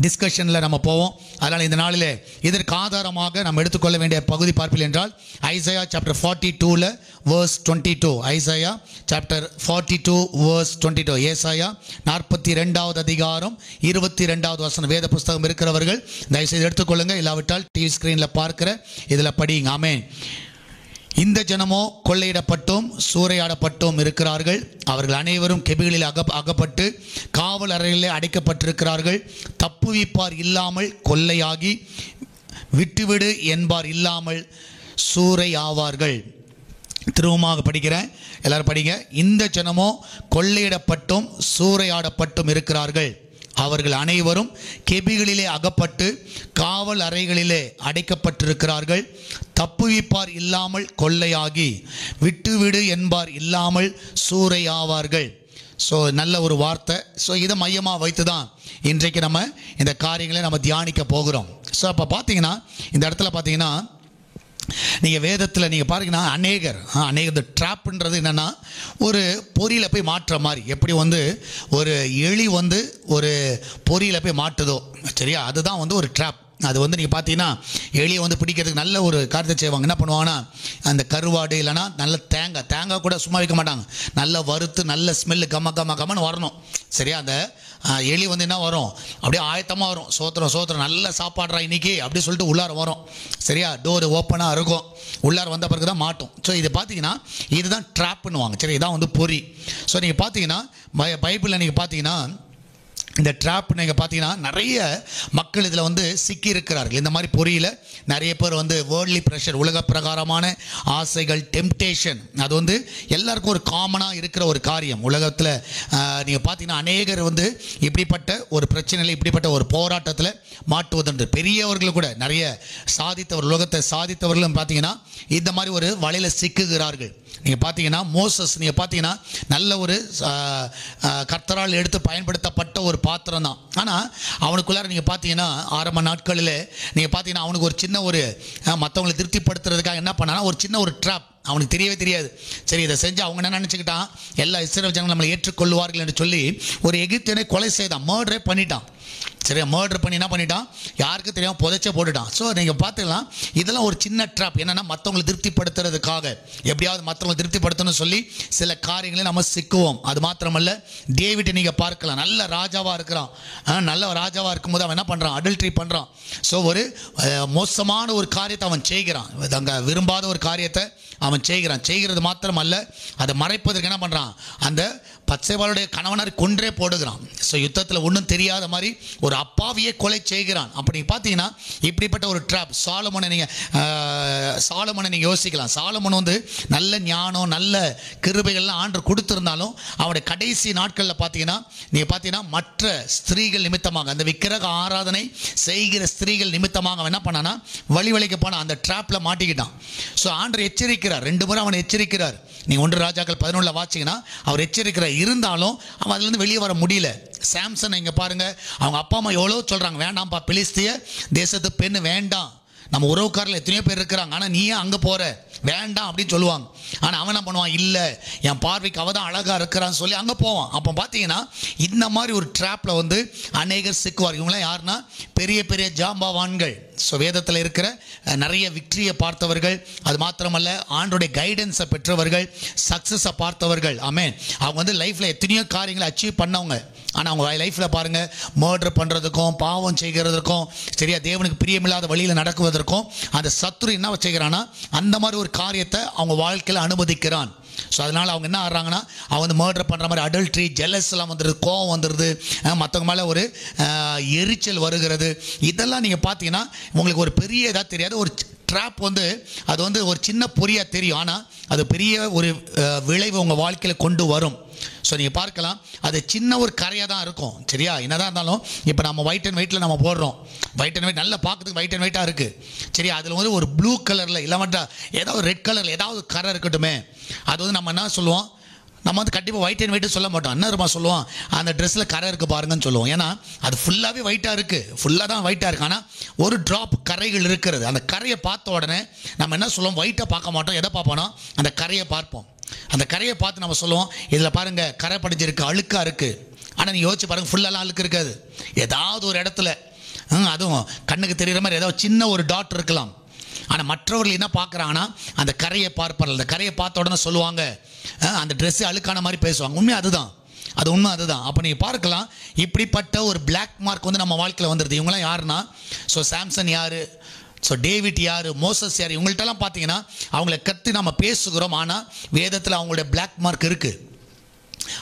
டிஸ்கஷனில் நம்ம போவோம். அதனால் இந்த நாளில் இதற்கு ஆதாரமாக நம்ம எடுத்துக்கொள்ள வேண்டிய பகுதி பார்ப்பீர்கள் என்றால் Isaiah chapter 42 verse 22. Isaiah chapter 42 verse 22. ஏசாயா 42வது அதிகாரம் 22வது வசனம். வேத புஸ்தகம் இருக்கிறவர்கள் தயவுசெய்து எடுத்துக்கொள்ளுங்கள். இல்லாவிட்டால் டிவி ஸ்கிரீனில் பார்க்கிற இதில் படிங்க. ஆமென். இந்த ஜனமோ கொள்ளையிடப்பட்டும் சூறையாடப்பட்டும் இருக்கிறார்கள். அவர்கள் அனைவரும் கெபிகளில் அகப்பட்டு காவல் அறையிலே அடைக்கப்பட்டிருக்கிறார்கள். தப்புவிப்பார் இல்லாமல் கொள்ளையாகி, விட்டுவிடு என்பார் இல்லாமல் சூறையாவார்கள். திரும்பமாக படிக்கிறேன், எல்லாரும் படிங்க. இந்த ஜனமோ கொள்ளையிடப்பட்டும் சூறையாடப்பட்டும் இருக்கிறார்கள். அவர்கள் அனைவரும் கெபிகளிலே அகப்பட்டு காவல் அறைகளிலே அடைக்கப்பட்டிருக்கிறார்கள். தப்புவிப்பார் இல்லாமல் கொள்ளையாகி, விட்டுவிடு என்பார் இல்லாமல் சூறையாவார்கள். ஸோ நல்ல ஒரு வார்த்தை. ஸோ இதை மையமாக வைத்து தான் இன்றைக்கு நம்ம இந்த காரியங்களை நம்ம தியானிக்க போகிறோம். ஸோ அப்போ பார்த்தீங்கன்னா இந்த இடத்துல பார்த்தீங்கன்னா நீங்கள் வேதத்தில் நீங்கள் பாருங்கன்னா அநேகர் இந்த ட்ராப்புன்றது என்னென்னா ஒரு பொறியில் போய் மாற்றுற மாதிரி. எப்படி வந்து ஒரு எலி வந்து ஒரு பொறியில் போய் மாட்டுதோ, சரியா, அதுதான் வந்து ஒரு ட்ராப். அது வந்து நீங்கள் பார்த்தீங்கன்னா எலியை வந்து பிடிக்கிறதுக்கு நல்ல ஒரு காரியத்தை செய்வாங்க. என்ன பண்ணுவாங்கன்னா அந்த கருவாடு இல்லைன்னா நல்ல தேங்காய் கூட சும்மா வைக்க மாட்டாங்க. நல்லா வறுத்து நல்ல ஸ்மெல்லு கம்மன்னு வரணும். சரியா? அந்த எலி வந்து என்ன வரும், அப்படியே ஆயத்தமாக வரும். சோத்திரம் நல்ல சாப்பாடுறா இன்னைக்கு அப்படி சொல்லிட்டு உள்ளார வரும். சரியா? டோர் ஓப்பனாக இருக்கும். உள்ளார வந்த பிறகு தான் மாட்டோம். ஸோ இது பார்த்தீங்கன்னா இதுதான் ட்ராப்புன்னுவாங்க. சரி, இதான் வந்து பொறி. ஸோ நீங்கள் பார்த்தீங்கன்னா பைபிளில் நீங்கள் பார்த்தீங்கன்னா இந்த ட்ராப் நீங்கள் பார்த்தீங்கன்னா நிறைய மக்கள் இதில் வந்து சிக்கி இருக்கிறார்கள். இந்த மாதிரி பொறியில் நிறைய பேர் வந்து வேர்ல்ட்லி ப்ரெஷர், உலக பிரகாரமான ஆசைகள், டெம்டேஷன், அது வந்து எல்லாருக்கும் ஒரு காமனாக இருக்கிற ஒரு காரியம். உலகத்தில் நீங்கள் பார்த்தீங்கன்னா அநேகர் வந்து இப்படிப்பட்ட ஒரு பிரச்சனையில், இப்படிப்பட்ட ஒரு போராட்டத்தில் மாட்டுவதுண்டு. பெரியவர்கள் கூட நிறைய உலகத்தை சாதித்தவர்களும் பார்த்தீங்கன்னா இந்த மாதிரி ஒரு வலையில் சிக்குகிறார்கள். நீங்கள் பார்த்தீங்கன்னா மோசஸ், நீங்கள் பார்த்தீங்கன்னா நல்ல ஒரு கர்த்தரால் எடுத்து பயன்படுத்தப்பட்ட ஒரு பாத்திரம் தான். ஆனால் அவனுக்குள்ளார நீங்கள் பார்த்தீங்கன்னா ஆரம்ப நாட்களில் நீங்கள் பார்த்தீங்கன்னா அவனுக்கு ஒரு சின்ன ஒரு மற்றவங்களை திருப்திப்படுத்துறதுக்காக என்ன பண்ணான்னா ஒரு சின்ன ஒரு ட்ராப். அவனுக்கு தெரியவே தெரியாது. சரி, இதை செஞ்சு அவங்க என்ன நினச்சிக்கிட்டான், எல்லா இஸ்ரவேல் ஜனங்கள் நம்மளை ஏற்றுக்கொள்வார்கள் என்று சொல்லி ஒரு எகிப்தியனை கொலை செய்தான், மர்டரே பண்ணிட்டான். சரியா, மர்டர் பண்ணி என்ன பண்ணிட்டான், யாருக்கு தெரியாமல் புதைச்ச போட்டுட்டான். ஸோ நீங்கள் பார்த்துக்கலாம், இதெல்லாம் ஒரு சின்ன ட்ராப். என்னென்னா மற்றவங்களை திருப்திப்படுத்துறதுக்காக, எப்படியாவது மற்றவங்களை திருப்திப்படுத்தணும்னு சொல்லி சில காரியங்களை நம்ம சிக்குவோம். அது மாத்திரமல்ல, டேவிட்டை நீங்கள் பார்க்கலாம், நல்ல ராஜாவாக இருக்கிறான். நல்ல ராஜாவாக இருக்கும்போது அவன் என்ன பண்ணுறான், அடல்ட்ரி பண்ணுறான். ஸோ ஒரு மோசமான ஒரு காரியத்தை அவன் செய்கிறான், அங்கே விரும்பாத ஒரு காரியத்தை அவன் செய்கிறது மாத்திரமல்ல, அதை மறைப்பதற்கு என்ன பண்ணுறான், அந்த பத்சேபாளுடைய கணவனார் கொன்றே போடுகிறான். ஸோ யுத்தத்தில் ஒன்றும் தெரியாத மாதிரி ஒரு அப்பாவியை கொலை செய்கிறான். அப்படி பார்த்தீங்கன்னா இப்படிப்பட்ட ஒரு ட்ராப் சாலமோனை நீங்கள் யோசிக்கலாம். சாலமோன் வந்து நல்ல ஞானம், நல்ல கிருபைகள்லாம் ஆண்டவர் கொடுத்துருந்தாலும் அவருடைய கடைசி நாட்களில் பார்த்தீங்கன்னா மற்ற ஸ்திரீகள் நிமித்தமாக, அந்த விக்கிரக ஆராதனை செய்கிற ஸ்திரீகள் நிமித்தமாக அவன் என்ன பண்ணானா, வழிவழிக்க போனான், அந்த ட்ராப்பில் மாட்டிக்கிட்டான். ஸோ ஆண்டவர் எச்சரிக்கிறார், 2 முறை அவனை எச்சரிக்கிறார். நீங்கள் 1 ராஜாக்கள் 11 வாசிங்கன்னா அவர் எச்சரிக்கிறார். இருந்தாலும் அவன் அதுலேருந்து வெளியே வர முடியல. சாம்சன் இங்கே பாருங்க, அவங்க அப்பா அம்மா எவ்வளோ சொல்கிறாங்க, வேண்டாம்ப்பா, பிலிஸ்திய தேசத்து பெண் வேண்டாம், நம்ம உறவுக்காரில் எத்தனையோ பேர் இருக்கிறாங்க, ஆனால் நீ ஏன் அங்கே போகிற, வேண்டாம் அப்படின்னு சொல்லுவாங்க. ஆனால் அவன் என்ன பண்ணுவான், இல்லை என் பார்வைக்கு அவள் தான் அழகாக இருக்கிறான்னு சொல்லி அங்கே போவான். அப்போ பார்த்தீங்கன்னா இந்த மாதிரி ஒரு ட்ராப்பில் வந்து அநேகர் சிக்குவார். இவங்களாம் யாருன்னா பெரிய பெரிய ஜாம்பவான்கள். ஸோ வேதத்தில் இருக்கிற நிறைய விக்டரியை பார்த்தவர்கள், அது மாத்திரமல்ல ஆண்டோடைய கைடன்ஸை பெற்றவர்கள், சக்ஸஸை பார்த்தவர்கள். ஆமென். அவங்க வந்து லைஃப்பில் எத்தனையோ காரியங்களை அச்சீவ் பண்ணவங்க. ஆனால் அவங்க லைஃப்பில் பாருங்கள், மர்டர் பண்ணுறதுக்கும் பாவம் செய்கிறதுக்கும் சரியா தேவனுக்கு பிரியமில்லாத வழியில் நடக்குவதற்கும் அந்த சத்துரு என்ன செய்கிறான்னா அந்த மாதிரி ஒரு காரியத்தை அவங்க வாழ்க்கையில் அனுமதிக்கிறான். ஸோ அதனால் அவங்க என்ன ஆடுறாங்கன்னா, அவங்க வந்து மர்டர் பண்ணுற மாதிரி அடல்ட்ரி, ஜெலஸ் எல்லாம் வந்துடுது, கோவம் வந்துடுது, மற்றவங்க மேலே ஒரு எரிச்சல் வருகிறது. இதெல்லாம் நீங்கள் பார்த்தீங்கன்னா உங்களுக்கு ஒரு பெரிய இதாக தெரியாது. ஒரு ட்ராப் வந்து அது வந்து ஒரு சின்ன பொறியாக தெரியும், ஆனால் அது பெரிய ஒரு விளைவு உங்கள் வாழ்க்கையில் கொண்டு வரும். ஸோ நீங்கள் பார்க்கலாம், அது சின்ன ஒரு கரையாக தான் இருக்கும். சரியா, என்னதான் இருந்தாலும் இப்போ நம்ம ஒயிட் அண்ட் ஒயிட்டில் நம்ம போடுறோம், ஒயிட் அண்ட் ஒயிட் நல்லா பார்க்கறதுக்கு ஒயிட் அண்ட் ஒயிட்டாக இருக்குது. சரியா, அதில் வந்து ஒரு ப்ளூ கலரில் இல்லாமட்டா ஏதாவது ரெட் கலரில் ஏதாவது கரை இருக்கட்டுமே, அது வந்து நம்ம என்ன சொல்லுவோம், நம்ம வந்து கண்டிப்பாக ஒயிட் அண்ட் ஒயிட்டு சொல்ல மாட்டோம். என்ன சொல்லுவோம், அந்த ட்ரெஸ்ஸில் கரை இருக்குது பாருங்கன்னு சொல்லுவோம். ஏன்னா அது ஃபுல்லாகவே ஒயிட்டாக இருக்குது, ஃபுல்லாக தான் ஒயிட்டாக இருக்குது, ஆனால் ஒரு ட்ராப் கரைகள் இருக்கிறது. அந்த கரையை பார்த்த உடனே நம்ம என்ன சொல்லுவோம், ஒயிட்டை பார்க்க மாட்டோம், எதை பார்ப்போம்னா அந்த கரையை பார்ப்போம். அந்த கரையை பார்த்து நம்ம சொல்லுவோம், இதில் பாருங்கள் கரை படிஞ்சிருக்கு, அழுக்காக இருக்குது. ஆனால் நீங்கள் யோசிச்சு பாருங்கள், ஃபுல்லெல்லாம் அழுக்கு இருக்காது, ஏதாவது ஒரு இடத்துல அதுவும் கண்ணுக்கு தெரிகிற மாதிரி ஏதாவது சின்ன ஒரு டாட் இருக்கலாம். ஆனால் மற்றவர்கள் என்ன பார்க்குறாங்கன்னா அந்த கரையை பார்ப்பார்கள். அந்த கரையை பார்த்த உடனே சொல்லுவாங்க, அந்த ட்ரெஸ்ஸு அழுக்கான மாதிரி பேசுவாங்க. உண்மை அதுதான், அது உண்மை அதுதான். அப்போ நீங்கள் பார்க்கலாம், இப்படிப்பட்ட ஒரு பிளாக் மார்க் வந்து நம்ம வாழ்க்கையில் வந்துடுது. இவங்களாம் யாருன்னா, ஸோ சாம்சன் யார், ஸோ டேவிட் யார், மோசஸ் யார், இவங்கள்ட்டெல்லாம் பார்த்தீங்கன்னா அவங்கள கற்று நம்ம பேசுகிறோம். ஆனால் வேதத்தில் அவங்களுடைய பிளாக் மார்க் இருக்குது.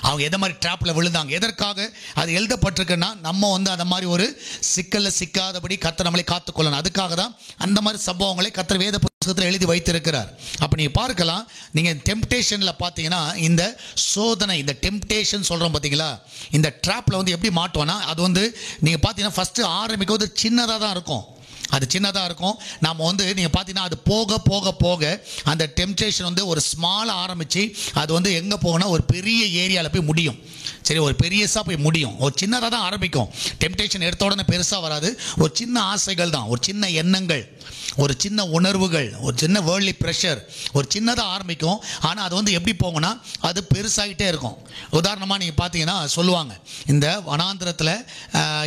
அவங்க எதை மாதிரி ட்ராப்பில் விழுந்தாங்க, எதற்காக அது எழுதப்பட்டிருக்குன்னா நம்ம வந்து அந்த மாதிரி ஒரு சிக்கலில் சிக்காதபடி கர்த்தர் நம்மளை காத்துக்கொள்ளணும். அதுக்காக தான் அந்த மாதிரி சம்பவங்களை கர்த்தர் வேத புத்தகத்தில் எழுதி வைத்திருக்கிறார். அப்போ நீங்கள் பார்க்கலாம், நீங்கள் டெம்ப்டேஷனில் பார்த்தீங்கன்னா இந்த சோதனை, இந்த டெம்ப்டேஷன் சொல்கிறோம் பார்த்தீங்களா, இந்த ட்ராப்பில் வந்து எப்படி மாட்டோன்னா, அது வந்து நீங்கள் பார்த்தீங்கன்னா ஃபஸ்ட்டு ஆரம்பிக்கிறது சின்னதாக தான் இருக்கும். அது சின்னதாக இருக்கும். நாம் வந்து நீங்கள் பார்த்தீங்கன்னா அது போக போக போக அந்த டெம்ப்டேஷன் வந்து ஒரு ஸ்மாலாக ஆரம்பித்து அது வந்து எங்கே போகணும்னா ஒரு பெரிய ஏரியாவில் போய் முடியும். சரி, ஒரு பெரியசாக போய் முடியும். ஒரு சின்னதாக தான் ஆரம்பிக்கும். டெம்ப்டேஷன் எடுத்த உடனே பெருசாக வராது. ஒரு சின்ன ஆசைகள் தான், ஒரு சின்ன எண்ணங்கள், ஒரு சின்ன உணர்வுகள், ஒரு சின்ன வேர்ல்ட்லி ப்ரெஷர், ஒரு சின்னதாக ஆரம்பிக்கும். ஆனால் அது வந்து எப்படி போகும்னா அது பெருசாகிட்டே இருக்கும். உதாரணமாக நீங்கள் பார்த்தீங்கன்னா சொல்லுவாங்க, இந்த வனாந்திரத்தில்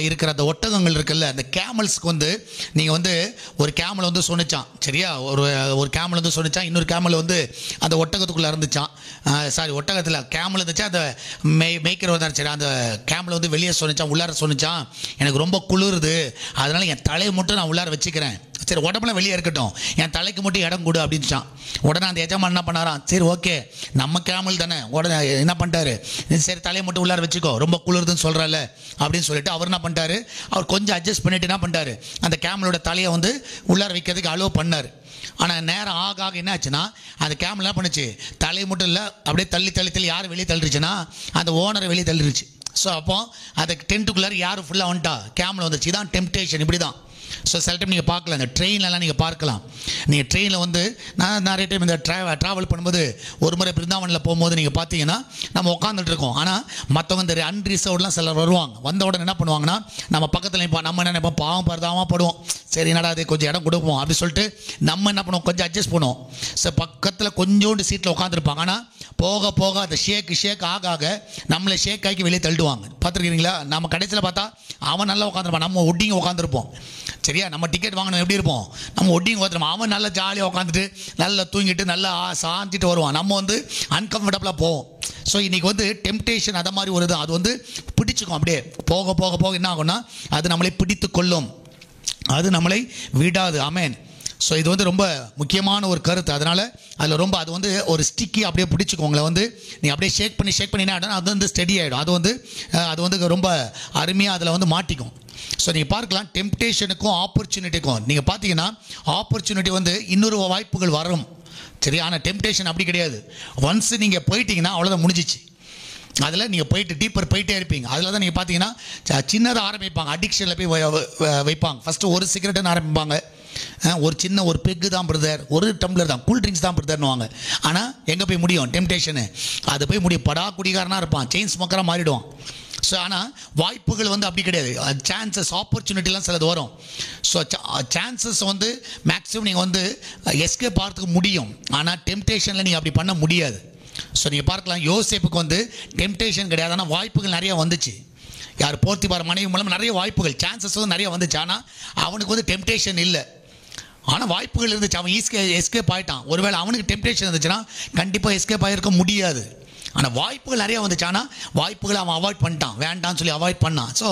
இருக்கிற அந்த ஒட்டகங்கள் இருக்குல்ல, அந்த கேமல்ஸ்க்கு வந்து நீங்கள் வந்து ஒரு கேமல் வந்து சொன்னிச்சான். சரியா, ஒரு கேமல் வந்து சொன்னிச்சான், இன்னொரு கேமல் வந்து அந்த ஒட்டகத்துக்குள்ளே இருந்துச்சான். ஒட்டகத்தில் கேமல் இருந்துச்சா, அந்த மேய்க்கிற வந்தார். சரி, அந்த கேமல் வந்து வெளியே சொன்னிச்சான், உள்ளார சொன்னிச்சான், எனக்கு ரொம்ப குளிருது, அதனால் என் தலையை மட்டும் நான் உள்ளார வச்சுக்கிறேன். சரி, உடம்புல வெளியே இருக்கட்டும், என் தலைக்கு மட்டும் இடம் கொடு அப்படின்ச்சான். உடனே அந்த எஜமான் என்ன பண்ணாராம், சரி ஓகே நம்ம கேமல் தானே, உடனே என்ன பண்ணிட்டாரு, சரி தலையை மட்டும் உள்ளார வச்சுக்கோ, ரொம்ப குளிருதுன்னு சொல்கிறல்ல அப்படின்னு சொல்லிட்டு அவர் என்ன பண்ணிட்டாரு, அவர் கொஞ்சம் அட்ஜஸ்ட் பண்ணிட்டு என்ன பண்ணிட்டாரு, அந்த கேமலோட தலையை வந்து உள்ளார வைக்கிறதுக்கு அலோவ் பண்ணார். ஆனால் நேரம் ஆக ஆக என்ன ஆச்சுன்னா அந்த கேமல் என்ன பண்ணுச்சு, தலையை மட்டும் இல்லை அப்படியே தள்ளி தள்ளி தள்ளி யார் வெளியே தள்ளிடுச்சுன்னா அந்த ஓனரை வெளியே தள்ளிடுச்சு. ஸோ அப்போ அந்த டென்ட்டுக்குள்ளார யார் ஃபுல்லாக வந்துட்டா, கேமல் வந்துச்சு. இதான் டெம்ப்டேஷன். இப்படி தான் ஸோ சில டைம் நீங்கள் பார்க்கலாம், இந்த ட்ரெயின்லலாம் நீங்கள் பார்க்கலாம். நீங்கள் ட்ரெயினில் வந்து நான் நிறைய டைம் இந்த ட்ராவல் பண்ணும்போது ஒரு முறை பிருந்தாவனில் போகும்போது நீங்கள் பார்த்தீங்கன்னா நம்ம உட்காந்துட்டு இருக்கோம். ஆனால் மற்றவங்க இந்த அன்ரிசர்வ்லாம் சிலர் வருவாங்க. வந்த உடனே என்ன பண்ணுவாங்கன்னா நம்ம பக்கத்தில் இப்போ நம்ம என்ன நினைப்போம், பாவம் பரதாமல் படுவோம், சரி என்னடா அது கொஞ்சம் இடம் கொடுப்போம் அப்படி சொல்லிட்டு நம்ம என்ன பண்ணுவோம், கொஞ்சம் அட்ஜஸ்ட் பண்ணுவோம். ஸோ பக்கத்தில் கொஞ்சோண்டு சீட்டில் உட்காந்துருப்பாங்க. ஆனால் போக போக அந்த ஷேக் ஆக நம்மளை ஷேக் ஆக்கி வெளியே தள்ளுவாங்க. பார்த்துருக்கீங்களா? நம்ம கடைசியில் பார்த்தா அவன் நல்லா உட்காந்துருப்பான், நம்ம ஒட்டிங்க உட்காந்துருப்போம். சரியா? நம்ம டிக்கெட் வாங்கணும் எப்படி இருப்போம், நம்ம ஒட்டிங்க உட்காந்துருப்போம். அவன் நல்லா ஜாலியாக உட்காந்துட்டு நல்லா தூங்கிட்டு நல்லா சாஞ்சிட்டு வருவான், நம்ம வந்து அன்கம்ஃபர்டபுளாக போவோம். ஸோ இன்றைக்கி வந்து டெம்டேஷன் அதை மாதிரி ஒரு அது வந்து பிடிச்சிக்கும். அப்படியே போக போக போக என்ன ஆகும்னா அது நம்மளை பிடித்து கொள்ளும், அது நம்மளை விடாது. ஆமென். ஸோ இது வந்து ரொம்ப முக்கியமான ஒரு கருத்து. அதனால் அதில் ரொம்ப அது வந்து ஒரு ஸ்டிக்கி அப்படியே பிடிச்சிக்கும். உங்களை வந்து நீ அப்படியே ஷேக் பண்ணி என்ன ஆகிடும், அது வந்து ஸ்டெடி ஆகிடும். அது வந்து ரொம்ப அருமையாக அதில் வந்து மாட்டிக்கும். ஸோ நீங்கள் பார்க்கலாம், டெம்டேஷனுக்கும் ஆப்பர்ச்சுனிட்டிக்கும் நீங்கள் பார்த்தீங்கன்னா ஆப்பர்ச்சுனிட்டி வந்து இன்னொரு வாய்ப்புகள் வரும். சரி, ஆனால் டெம்டேஷன் அப்படி கிடையாது. ஒன்ஸ் நீங்கள் போயிட்டீங்கன்னா அவ்வளோதான், முடிஞ்சிச்சு. அதில் நீங்கள் போயிட்டு டீப்பர் போயிட்டே இருப்பீங்க. அதில் தான் நீங்கள் பார்த்தீங்கன்னா சின்னதாக ஆரம்பிப்பாங்க, அடிக்ஷனில் போய் வைப்பாங்க. ஃபஸ்ட்டு ஒரு சிகரெட்டுன்னு ஆரம்பிப்பாங்க, ஒரு சின்ன ஒரு பெக்கு தான் பிரதர், ஒரு டம்ளர் தான், கூல் ட்ரிங்க்ஸ் தான் பிரதர்னுவாங்க. ஆனால் எங்கே போய் முடியும் டெம்டேஷனு? அது போய் முடியும், படா குடிகாரனாக இருப்பான், செயின் ஸ்மோக்கராக மாறிடுவான். ஸோ ஆனால் வாய்ப்புகள் வந்து அப்படி கிடையாது. சான்சஸ் ஆப்பர்ச்சுனிட்டிலாம் சிலது வரும். ஸோ சான்சஸ் வந்து மேக்ஸிமம் நீங்கள் வந்து எஸ்கேப் ஆகிறதுக்கு முடியும். ஆனால் டெம்டேஷனில் நீங்கள் அப்படி பண்ண முடியாது. ஸோ நீங்கள் பார்க்கலாம், யோசேப்புக்கு வந்து டெம்டேஷன் கிடையாது, ஆனால் வாய்ப்புகள் நிறையா வந்துச்சு. யார் போர்த்திபார் மனைவி மூலம் நிறைய வாய்ப்புகள், சான்சஸ் வந்து நிறைய வந்துச்சு. ஆனால் அவனுக்கு வந்து டெம்டேஷன் இல்லை, ஆனால் வாய்ப்புகள் இருந்துச்சு. அவன் எஸ்கேப் ஆகிட்டான். ஒருவேளை அவனுக்கு டெம்டேஷன் இருந்துச்சுன்னா கண்டிப்பாக எஸ்கேப் ஆகிருக்க முடியாது. ஆனால் வாய்ப்புகள் நிறையா வந்துச்சு, ஆனால் வாய்ப்புகளை அவன் அவாய்ட் பண்ணிட்டான், வேண்டான்னு சொல்லி அவாய்ட் பண்ணான். ஸோ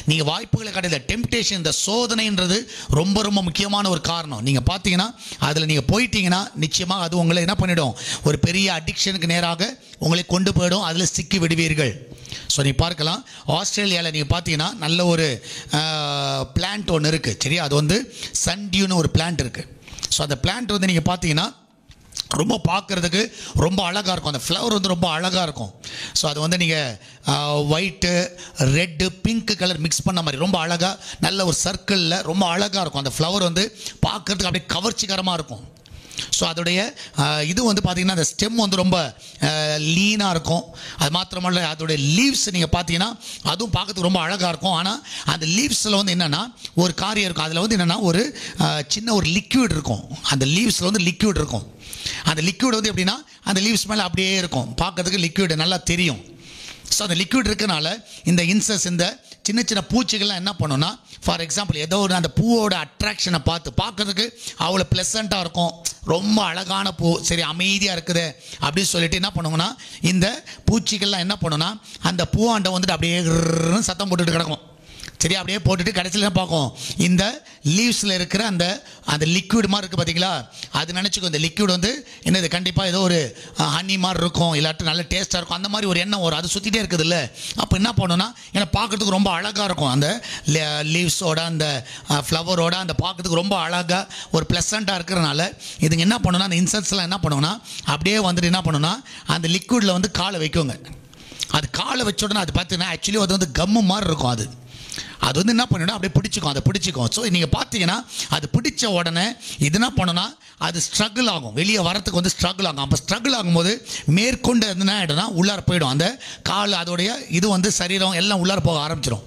நீங்கள் வாய்ப்புகளை கிடையாது, டெம்டேஷன், இந்த சோதனைன்றது ரொம்ப ரொம்ப முக்கியமான ஒரு காரணம். நீங்கள் பார்த்தீங்கன்னா அதில் நீங்கள் போயிட்டீங்கன்னா நிச்சயமாக அது உங்களை என்ன பண்ணிடும், ஒரு பெரிய அடிக்ஷனுக்கு நேராக உங்களை கொண்டு போயிடும், அதில் சிக்கி விடுவீர்கள். ஸோ நீங்கள் பார்க்கலாம், ஆஸ்திரேலியாவில் நீங்கள் பார்த்தீங்கன்னா நல்ல ஒரு பிளான்ட் ஒன்று இருக்குது. சரியா? அது வந்து சன்டியூன்னு ஒரு பிளான்ட் இருக்குது. ஸோ அந்த பிளான்ட் வந்து நீங்கள் பார்த்தீங்கன்னா ரொம்ப பார்க்குறதுக்கு ரொம்ப அழகாக இருக்கும். அந்த ஃப்ளவர் வந்து ரொம்ப அழகாக இருக்கும். ஸோ அது வந்து நீங்கள் white red pink colour mix பண்ண மாதிரி ரொம்ப அழகாக நல்ல ஒரு சர்க்கிளில் ரொம்ப அழகாக இருக்கும். அந்த ஃப்ளவர் வந்து பார்க்குறதுக்கு அப்படியே கவர்ச்சிகரமாக இருக்கும். ஸோ அதோடைய இது வந்து பார்த்திங்கன்னா அந்த ஸ்டெம் வந்து ரொம்ப லீனாக இருக்கும். அது மாத்திரமல்ல, அதோடைய லீவ்ஸ் நீங்கள் பார்த்தீங்கன்னா அதுவும் பார்க்கறதுக்கு ரொம்ப அழகாக இருக்கும். ஆனால் அந்த லீவ்ஸில் வந்து என்னென்னா ஒரு காரியம் இருக்கும். அதில் வந்து என்னென்னா ஒரு சின்ன ஒரு லிக்யூட் இருக்கும். அந்த லீவ்ஸில் வந்து லிக்யூட் இருக்கும். அந்த லிக்யூட் வந்து எப்படின்னா அந்த லீவ்ஸ் மேலே அப்படியே இருக்கும், பார்க்கறதுக்கு லிக்யூடு நல்லா தெரியும். ஸோ அந்த லிக்விட் இருக்கனால இந்த இன்செக்ட்ஸ், இந்த சின்ன சின்ன பூச்சிகள்லாம் என்ன பண்ணுன்னா, ஃபார் எக்ஸாம்பிள் ஏதோ ஒரு அந்த பூவோட அட்ராக்ஷனை பார்க்கறதுக்கு அவ்வளோ ப்ளசண்ட்டாக இருக்கும், ரொம்ப அழகான பூ, சரி அமைதியாக இருக்குது அப்படின்னு சொல்லிட்டு என்ன பண்ணுவோன்னா இந்த பூச்சிகள்லாம் என்ன பண்ணுன்னா அந்த பூவாண்டை வந்துட்டு அப்படியே சத்தம் போட்டுட்டு கிடக்கும். சரி, அப்படியே போட்டுட்டு கடைசியில் என்ன பார்க்கும், இந்த லீவ்ஸில் இருக்கிற அந்த அந்த லிக்விட் மாதிரி இருக்குது பார்த்தீங்களா, அது நினச்சிக்கும் இந்த லிக்விட் வந்து என்னது கண்டிப்பாக ஏதோ ஒரு ஹனி மாதிரி இருக்கும், இல்லாட்டி நல்ல டேஸ்ட்டாக இருக்கும், அந்த மாதிரி ஒரு எண்ணம் வரும். அது சுற்றிட்டே இருக்குது இல்லை. அப்போ என்ன பண்ணணும்னா ஏன்னா பார்க்குறதுக்கு ரொம்ப அழகாக இருக்கும், அந்த லீவ்ஸோட அந்த ஃப்ளவரோட அந்த பார்க்குறதுக்கு ரொம்ப அழகாக ஒரு ப்ளசண்ட்டாக இருக்கிறனால இதுங்க என்ன பண்ணுன்னா அந்த இன்செக்ட்ஸ்லாம் என்ன பண்ணுவோன்னா அப்படியே வந்துட்டு என்ன பண்ணுன்னா அந்த லிக்விடில் வந்து காலை வைக்குங்க. அது காலை வச்ச உடனே அது பார்த்தீங்கன்னா ஆக்சுவலி அது வந்து கம்மு மாதிரி இருக்கும். அது வந்து என்ன பண்ணணும், அப்படியே பிடிச்சிக்கும், அதை பிடிச்சிக்கும். ஸோ நீங்கள் பார்த்தீங்கன்னா அது பிடிச்ச உடனே இது என்ன பண்ணுன்னா அது ஸ்ட்ரகிள் ஆகும், வெளியே வரத்துக்கு வந்து ஸ்ட்ரகிள் ஆகும். அப்போ ஸ்ட்ரகிள் ஆகும்போது மேற்கொண்டு என்ன ஆகிடும்னா உள்ளார போயிடும், அந்த கால் அதோடைய இது வந்து சரீரம் எல்லாம் உள்ளார போக ஆரம்பிச்சிடும்.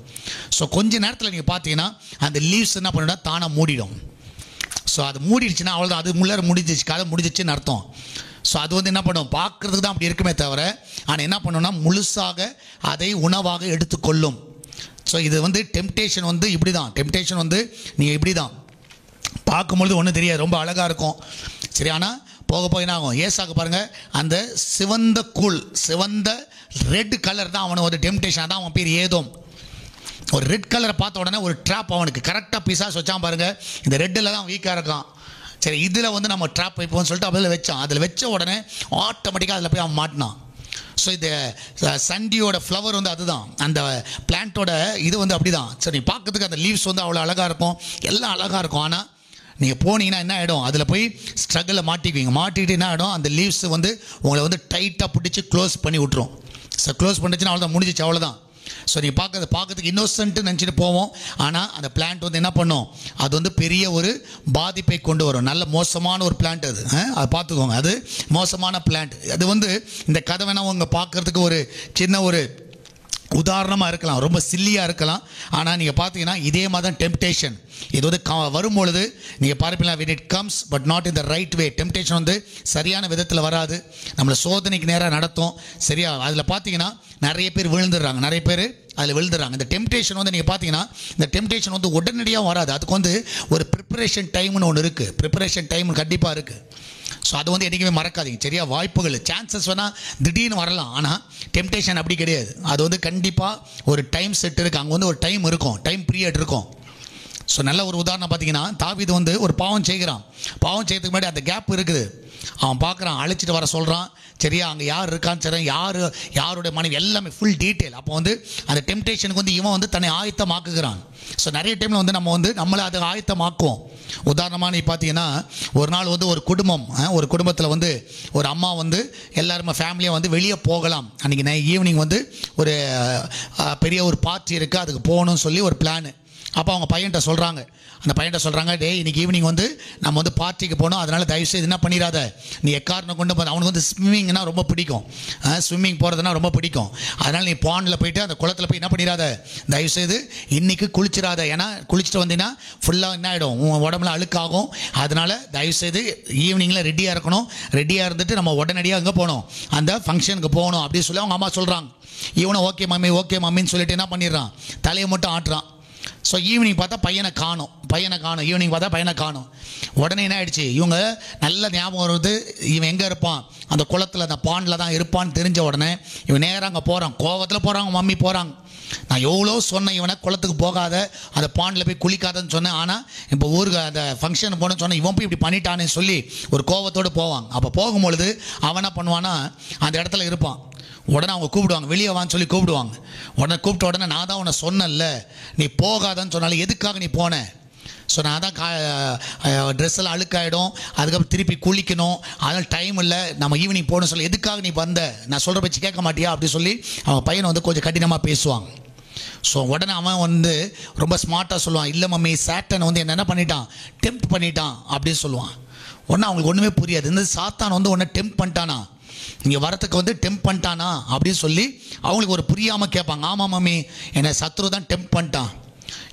ஸோ கொஞ்ச நேரத்தில் நீங்கள் பார்த்தீங்கன்னா அந்த லீவ்ஸ் என்ன பண்ணிவிடும், தானாக மூடிடும். ஸோ அது மூடிடுச்சுன்னா அவ்வளோதான், அது உள்ளார முடிஞ்சிச்சு, கதை முடிஞ்சிச்சுன்னு அர்த்தம். ஸோ அது வந்து என்ன பண்ணும், பார்க்குறதுக்கு தான் அப்படி இருக்குமே தவிர ஆனால் என்ன பண்ணுன்னா முழுசாக அதை உணவாக எடுத்துக்கொள்ளும். ஸோ இது வந்து டெம்டேஷன் வந்து இப்படி தான், டெம்டேஷன் வந்து நீங்கள் இப்படி தான் பார்க்கும்பொழுது ஒன்றும் தெரியாது, ரொம்ப அழகாக இருக்கும். சரி, ஆனால் போக போய் என்ன ஆகும், ஏசாக்கு பாருங்கள், அந்த சிவந்த கூழ், சிவந்த ரெட் கலர் தான் அவனை ஒரு டெம்டேஷன். தான் அவன் பேர் ஏதோம். ஒரு ரெட் கலரை பார்த்த உடனே ஒரு ட்ராப் அவனுக்கு கரெக்டாக பிசாசு வச்சான் பாருங்கள், இந்த ரெட்டில் தான் வீக்காக இருக்கான். சரி, இதில் வந்து நம்ம ட்ராப் வைப்போம்னு சொல்லிட்டு அதில் வச்சான். அதில் வச்ச உடனே ஆட்டோமேட்டிக்காக அதில் போய் அவன் மாட்டினான். ஸோ இந்த சண்டியோட ஃப்ளவர் வந்து அதுதான், அந்த பிளான்ட்டோட இது வந்து அப்படி தான். சரி, பார்க்கறதுக்கு அந்த லீவ்ஸ் வந்து அவ்வளோ அழகாக இருக்கும், எல்லாம் அழகாக இருக்கும். ஆனால் நீங்கள் போனீங்கன்னா என்ன ஆகிடும், அதில் போய் ஸ்ட்ரகிளில் மாட்டிக்குவீங்க. மாட்டிக்கிட்டு என்ன ஆகிடும், அந்த லீவ்ஸ் வந்து உங்களை வந்து டைட்டாக பிடிச்சி க்ளோஸ் பண்ணி விட்ரும். ஸோ க்ளோஸ் பண்ணிச்சுன்னா அவ்வளோதான், முடிஞ்சிச்சு, அவ்வளோதான். ஸோ நீங்கள் பார்க்கறதுக்கு இன்னோசன்ட்டு நினச்சிட்டு போவோம். ஆனால் அந்த பிளான்ட் வந்து என்ன பண்ணும், அது வந்து பெரிய ஒரு பாதிப்பை கொண்டு வரும். நல்ல மோசமான ஒரு பிளான்ட் அது. அதை பார்த்துக்கோங்க, அது மோசமான பிளான்ட். அது வந்து இந்த கதை வேணால் அவங்க பார்க்குறதுக்கு ஒரு சின்ன ஒரு உதாரணமாக இருக்கலாம், ரொம்ப சில்லியாக இருக்கலாம். ஆனால் நீங்கள் பார்த்தீங்கன்னா இதே மாதிரி தான் டெம்ப்டேஷன். இது வந்து வரும்பொழுது நீங்கள் பார்ப்பீங்களா, when it comes but not in the right way. Temptation வந்து சரியான விதத்தில் வராது, நம்மளை சோதனைக்கு நேராக நடத்தும். சரியா? அதில் பார்த்தீங்கன்னா நிறைய பேர் விழுந்துடுறாங்க, நிறைய பேர் அதில் விழுந்துடுறாங்க. இந்த டெம்ப்டேஷன் வந்து நீங்கள் பார்த்தீங்கன்னா இந்த டெம்ப்டேஷன் வந்து உடனடியாக வராது. அதுக்கு வந்து ஒரு ப்ரிப்பரேஷன் டைம்னு ஒன்று இருக்குது. ப்ரிப்பரேஷன் டைம் கண்டிப்பாக இருக்குது. ஸோ அது வந்து என்றைக்குமே மறக்காதீங்க. சரியா? வாய்ப்புகள், சான்சஸ் வேணால் திடீர்னு வரலாம். ஆனால் டெம்ப்டேஷன் அப்படி கிடையாது. அது வந்து கண்டிப்பாக ஒரு டைம் செட் இருக்குது. அங்கே வந்து ஒரு டைம் இருக்கும், டைம் பீரியட் இருக்கும். ஸோ நல்ல ஒரு உதாரணம் பார்த்தீங்கன்னா, தாவீது வந்து ஒரு பாவம் செய்கிறான். பாவம் செய்யறதுக்கு முன்னாடி அந்த கேப் இருக்குது. அவன் பார்க்குறான், அழைச்சிட்டு வர சொல்கிறான். சரியா? அங்கே யார் இருக்கான்னு சரி, யாருடைய மனைவி, எல்லாமே ஃபுல் டீட்டெயில். அப்போ வந்து அந்த டெம்ப்டேஷனுக்கு வந்து இவன் வந்து தன்னை ஆயத்தமாக்குகிறான். ஸோ நிறைய டைமில் வந்து நம்ம வந்து நம்மளை அதை ஆயத்தமாக்குவோம். உதாரணமாக நீ பார்த்தீங்கன்னா, ஒரு நாள் வந்து ஒரு குடும்பத்தில் வந்து ஒரு அம்மா வந்து எல்லாருமே ஃபேமிலியாக வந்து வெளியே போகலாம். அன்றைக்கி ஈவினிங் வந்து ஒரு பெரிய ஒரு பார்ட்டி இருக்குது, அதுக்கு போகணும்னு சொல்லி ஒரு பிளானு. அப்போ அவங்க பையன்கிட்ட சொல்கிறாங்க, அந்த பையன்கிட்ட சொல்கிறாங்க, டேய் இன்றைக்கி ஈவினிங் வந்து நம்ம வந்து பார்ட்டிக்கு போகணும், அதனால் தயவுசெய்து என்ன பண்ணிடாத, நீ எக்காரணம் கொண்டு போகிற. அவனுக்கு வந்து ஸ்விம்மிங்னா ரொம்ப பிடிக்கும், ஸ்விம்மிங் போகிறதுனா ரொம்ப பிடிக்கும். அதனால் நீ பாண்டில் போய்ட்டு அந்த குளத்தில் போய் என்ன பண்ணிடாத, தயவுசெய்து இன்றைக்கி குளிச்சிடாத. ஏன்னா குளிச்சுட்டு வந்தீங்கன்னா ஃபுல்லாக என்ன ஆகிடும், உன் உடம்புல அழுக்காகும். அதனால் தயவுசெய்து ஈவினிங்கில் ரெடியாக இருக்கணும். ரெடியாக இருந்துட்டு நம்ம உடனடியாக அங்கே போகணும், அந்த ஃபங்க்ஷனுக்கு போகணும் அப்படின்னு சொல்லி அவங்க அம்மா சொல்கிறாங்க. இவனை ஓகே மம்மின்னு சொல்லிட்டு என்ன பண்ணிடுறான், தலையை மட்டும் ஆட்டுறான். ஸோ ஈவினிங் பார்த்தா பையனை காணும். ஈவினிங் பார்த்தா பையனை காணும். உடனே என்ன ஆயிடுச்சு, இவங்க நல்ல ஞாபகம் வருது, இவன் எங்கே இருப்பான், அந்த குளத்தில் அந்த பாண்டில் தான் இருப்பான்னு தெரிஞ்ச உடனே இவன் நேராக அங்கே போகிறான். கோவத்தில் போகிறாங்க, மம்மி போகிறாங்க. நான் எவ்வளோ சொன்னேன் இவனை குளத்துக்கு போகாத, அந்த பாண்டில் போய் குளிக்காதன்னு சொன்னேன். ஆனால் இப்போ ஊருக்கு அந்த ஃபங்க்ஷன் போகணுன்னு சொன்னேன், இவன் போய் இப்படி பண்ணிட்டானே சொல்லி ஒரு கோவத்தோடு போவாங்க. அப்போ போகும்பொழுது அவன் என்ன பண்ணுவான்னா அந்த இடத்துல இருப்பான். உடனே அவங்க கூப்பிடுவாங்க, வெளியே வான்னு சொல்லி கூப்பிடுவாங்க. உடனே கூப்பிட்ட உடனே, நான் தான் உன்னை சொன்னேன்ல நீ போகாதன்னு சொன்னாலும் எதுக்காக நீ போன? ஸோ நான் தான் ட்ரெஸ் எல்லாம் அழுக்காயிடும், அதுக்கப்புறம் திருப்பி குளிக்கணும், அதனால் டைம் இல்லை, நம்ம ஈவினிங் போகணும்னு சொல்லி எதுக்காக நீ வந்த, நான் சொல்கிற பற்றி கேட்க மாட்டியா அப்படி சொல்லி அவன் பையனை வந்து கொஞ்சம் கடினமாக பேசுவாங்க. ஸோ உடனே அவன் வந்து ரொம்ப ஸ்மார்ட்டாக சொல்லுவான், இல்லை மம்மி, சாட்டன் வந்து என்ன பண்ணிட்டான், டெம்ப்ட் பண்ணிட்டான் அப்படின்னு சொல்லுவான். உடனே அவங்களுக்கு ஒன்றுமே புரியாது, இந்த சாத்தான் வந்து உன்னை டெம்ப்ட் பண்ணிட்டானா, இங்கே வரத்துக்கு வந்து டெம்ப் பண்ணிட்டானா அப்படின்னு சொல்லி அவங்களுக்கு ஒரு புரியாமல் கேட்பாங்க. ஆமாம் மம்மி, என்னை சத்ரு தான் டெம்ப் பண்ணிட்டான்.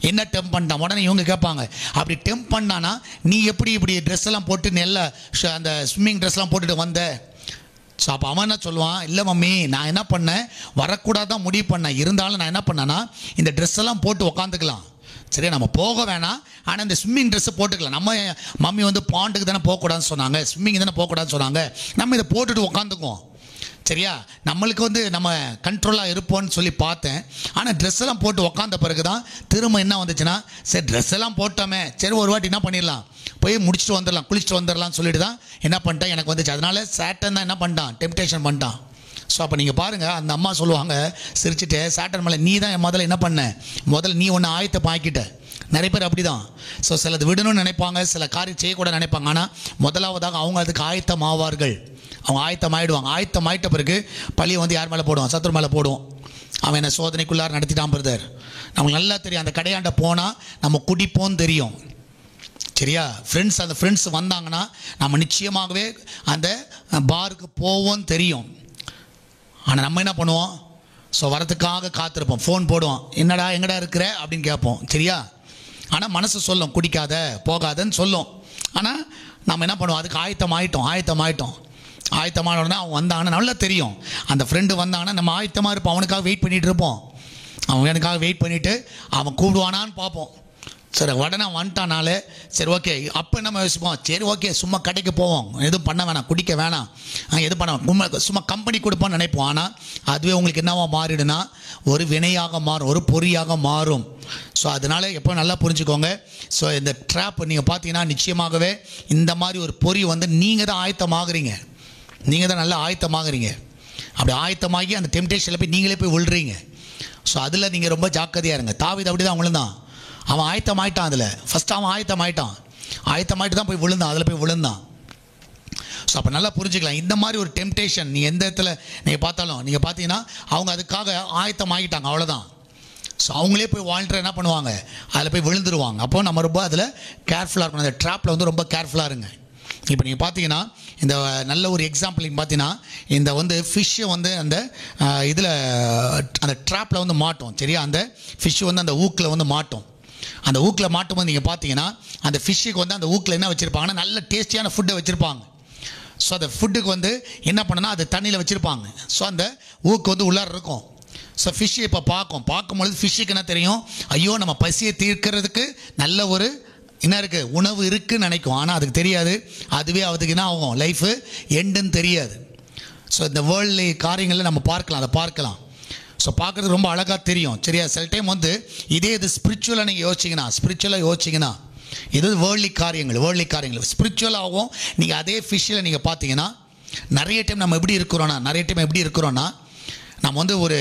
என்ன டெம்ப் பண்ணிட்டான்? உடனே இவங்க கேட்பாங்க, அப்படி டெம்ப் பண்ணானா நீ எப்படி இப்படி ட்ரெஸ் எல்லாம் போட்டு நல்ல அந்த ஸ்விம்மிங் ட்ரெஸ்லாம் போட்டுட்டு வந்த? ஸோ அப்போ அவன் என்ன சொல்லுவான், இல்லை மம்மி, நான் என்ன பண்ணேன், வரக்கூடாதான் முடிவு பண்ணேன், இருந்தாலும் நான் என்ன பண்ணேன்னா இந்த ட்ரெஸ் எல்லாம் போட்டு உக்காந்துக்கலாம். சரியா? நம்ம போக வேணாம், ஆனால் இந்த ஸ்விம்மிங் ட்ரெஸ்ஸை போட்டுக்கலாம். நம்ம மம்மி வந்து பாண்டுக்கு தானே போகக்கூடாதுன்னு சொன்னாங்க, ஸ்விம்மிங் தானே போகக்கூடாதுன்னு சொன்னாங்க, நம்ம இதை போட்டுட்டு உட்காந்துக்குவோம். சரியா? நம்மளுக்கு வந்து நம்ம கண்ட்ரோலாக இருப்போம்னு சொல்லி பார்த்தேன். ஆனால் ட்ரெஸ் எல்லாம் போட்டு உக்காந்த பிறகு தான் திரும்ப என்ன வந்துச்சுன்னா, சரி ட்ரெஸ் எல்லாம் போட்டோமே, சரி ஒரு வாட்டி என்ன பண்ணிடலாம், போய் முடிச்சுட்டு வந்துடலாம், குளிச்சுட்டு வந்துடலாம்னு சொல்லிட்டு தான் என்ன பண்ணிட்டேன், எனக்கு வந்துச்சு. அதனால சாட்டன் தான் என்ன பண்ணிட்டான், டெம்ப்டேஷன் பண்ணிட்டான். ஸோ அப்போ நீங்கள் பாருங்கள், அந்த அம்மா சொல்லுவாங்க சிரிச்சுட்டு, சாட்டன் மேலே நீ தான் முதல்ல என்ன பண்ண, முதல்ல நீ ஒன்று ஆயத்தமாக்கிட்ட. நிறைய பேர் அப்படி தான். ஸோ சிலது விடணும்னு நினைப்பாங்க, சில காரியம் செய்யக்கூட நினைப்பாங்க. ஆனால் முதலாவதாக அவங்க அதுக்கு ஆயத்தமாவார்கள். அவங்க ஆயத்தமாயிடுவாங்க. ஆயத்தமாயிட்ட பிறகு பழியை வந்து யார் மேலே போடுவான், சத்துரு மேலே போடுவோம். அவன் என்ன சோதனைக்குள்ளார நடத்திட்டான் பிரதர். நமக்கு நல்லா தெரியும், அந்த கடையாண்ட போனால் நம்ம குடிப்போன்னு தெரியும். சரியா? அந்த ஃப்ரெண்ட்ஸ் வந்தாங்கன்னா நம்ம நிச்சயமாகவே அந்த பாருக்கு போவோன்னு தெரியும். ஆனால் நம்ம என்ன பண்ணுவோம், ஸோ வரத்துக்காக காத்திருப்போம், ஃபோன் போடுவோம், என்னடா எங்கடா இருக்கிற அப்படின்னு கேட்போம். சரியா? ஆனால் மனசு சொல்லும் குடிக்காத போகாதன்னு சொல்லும். ஆனால் நம்ம என்ன பண்ணுவோம், அதுக்கு ஆயத்தமான உடனே அவன் வந்தாங்கன்னா நல்லா தெரியும், அந்த ஃப்ரெண்டு வந்தாங்கன்னா நம்ம ஆயத்தமாக இருப்போம், அவனுக்காக வெயிட் பண்ணிகிட்டு இருப்போம். அவன் எனக்காக வெயிட் பண்ணிவிட்டு அவன் கூப்பிடுவானான்னு பார்ப்போம். சரி, உடனே வந்துட்டானாலே சரி ஓகே, அப்போ நம்ம யோசிப்போம், சரி ஓகே சும்மா கடைக்கு போவோம், எதுவும் பண்ண வேணாம், குடிக்க வேணாம், எது பண்ண சும்மா கம்பெனி கொடுப்போம்னு நினைப்போம். ஆனால் அதுவே உங்களுக்கு என்னவா மாறிடுனா, ஒரு வினையாக மாறும், ஒரு பொறியாக மாறும். ஸோ அதனால் எப்போ நல்லா புரிஞ்சுக்கோங்க. ஸோ இந்த ட்ராப் நீங்கள் பார்த்தீங்கன்னா நிச்சயமாகவே இந்த மாதிரி ஒரு பொறி வந்து நீங்கள் தான் ஆயத்தமாகறீங்க, நீங்கள் தான் நல்லா ஆயத்தமாகறீங்க. அப்படி ஆயத்தமாகி அந்த டெம்ப்டேஷனில் போய் நீங்களே போய் விழுறீங்க. ஸோ அதில் நீங்கள் ரொம்ப ஜாக்கிரதையாக இருங்க. தாவீது அப்படி தான் விழுந்தான். அவன் ஆயத்தமாயிட்டான், அதில் ஃபஸ்ட்டு அவன் ஆயத்தமாயிட்டு தான் போய் விழுந்தான், அதில் போய் விழுந்தான். ஸோ அப்போ நல்லா புரிஞ்சுக்கலாம், இந்த மாதிரி ஒரு டெம்ப்டேஷன் நீ எந்த இடத்துல நீங்கள் பார்த்தாலும் நீங்கள் பார்த்தீங்கன்னா அவங்க அதுக்காக ஆயத்தமாகிட்டாங்க, அவ்வளோதான். ஸோ அவங்களே போய் வாலண்டியர் என்ன பண்ணுவாங்க, அதில் போய் விழுந்துருவாங்க. அப்போ நம்ம ரொம்ப அதில் கேர்ஃபுல்லாக இருக்கணும். அந்த ட்ராப்பில் வந்து ரொம்ப கேர்ஃபுல்லாக இருங்க. இப்போ நீங்கள் பார்த்தீங்கன்னா இந்த நல்ல ஒரு எக்ஸாம்பிள் நீங்கள் பார்த்தீங்கன்னா இந்த வந்து ஃபிஷ்ஷை வந்து அந்த இதில் அந்த ட்ராப்பில் வந்து மாட்டோம். சரியா, அந்த ஃபிஷ்ஷு வந்து அந்த ஊக்கில் வந்து மாட்டோம். அந்த ஊக்கில் மாட்டும் போது நீங்கள் பார்த்தீங்கன்னா அந்த ஃபிஷ்ஷுக்கு வந்து அந்த ஊக்கில் என்ன வச்சுருப்பாங்கன்னா நல்ல டேஸ்டியான ஃபுட்டை வச்சுருப்பாங்க. ஸோ அந்த ஃபுட்டுக்கு வந்து என்ன பண்ணனா அது தண்ணியில் வச்சுருப்பாங்க. ஸோ அந்த ஊக்கு வந்து உள்ளார இருக்கும். ஸோ ஃபிஷ்ஷை இப்போ பார்க்கும்பொழுது ஃபிஷ்ஷுக்கு என்ன தெரியும், ஐயோ நம்ம பசியை தீர்க்கிறதுக்கு நல்ல ஒரு என்ன இருக்குது, உணவு இருக்குதுன்னு நினைக்கும். ஆனால் அதுக்கு தெரியாது, அதுவே அதுக்கு என்ன ஆகும், லைஃபு எண்டுன்னு தெரியாது. ஸோ இந்த வேர்ல்டு காரியங்களில் நம்ம அதை பார்க்கலாம். ஸோ பார்க்குறது ரொம்ப அழகாக தெரியும். சரியா, சில டைம் வந்து இதே இது ஸ்பிரிச்சுவலாக நீங்கள் யோசிச்சிங்கன்னா இது வேர்ல்டு காரியங்கள் ஸ்பிரிச்சுவலாகவும் நீங்கள் அதே ஃபிஷ்ஷில் நீங்கள் பார்த்தீங்கன்னா நிறைய டைம் நம்ம எப்படி இருக்கிறோன்னா நம்ம வந்து ஒரு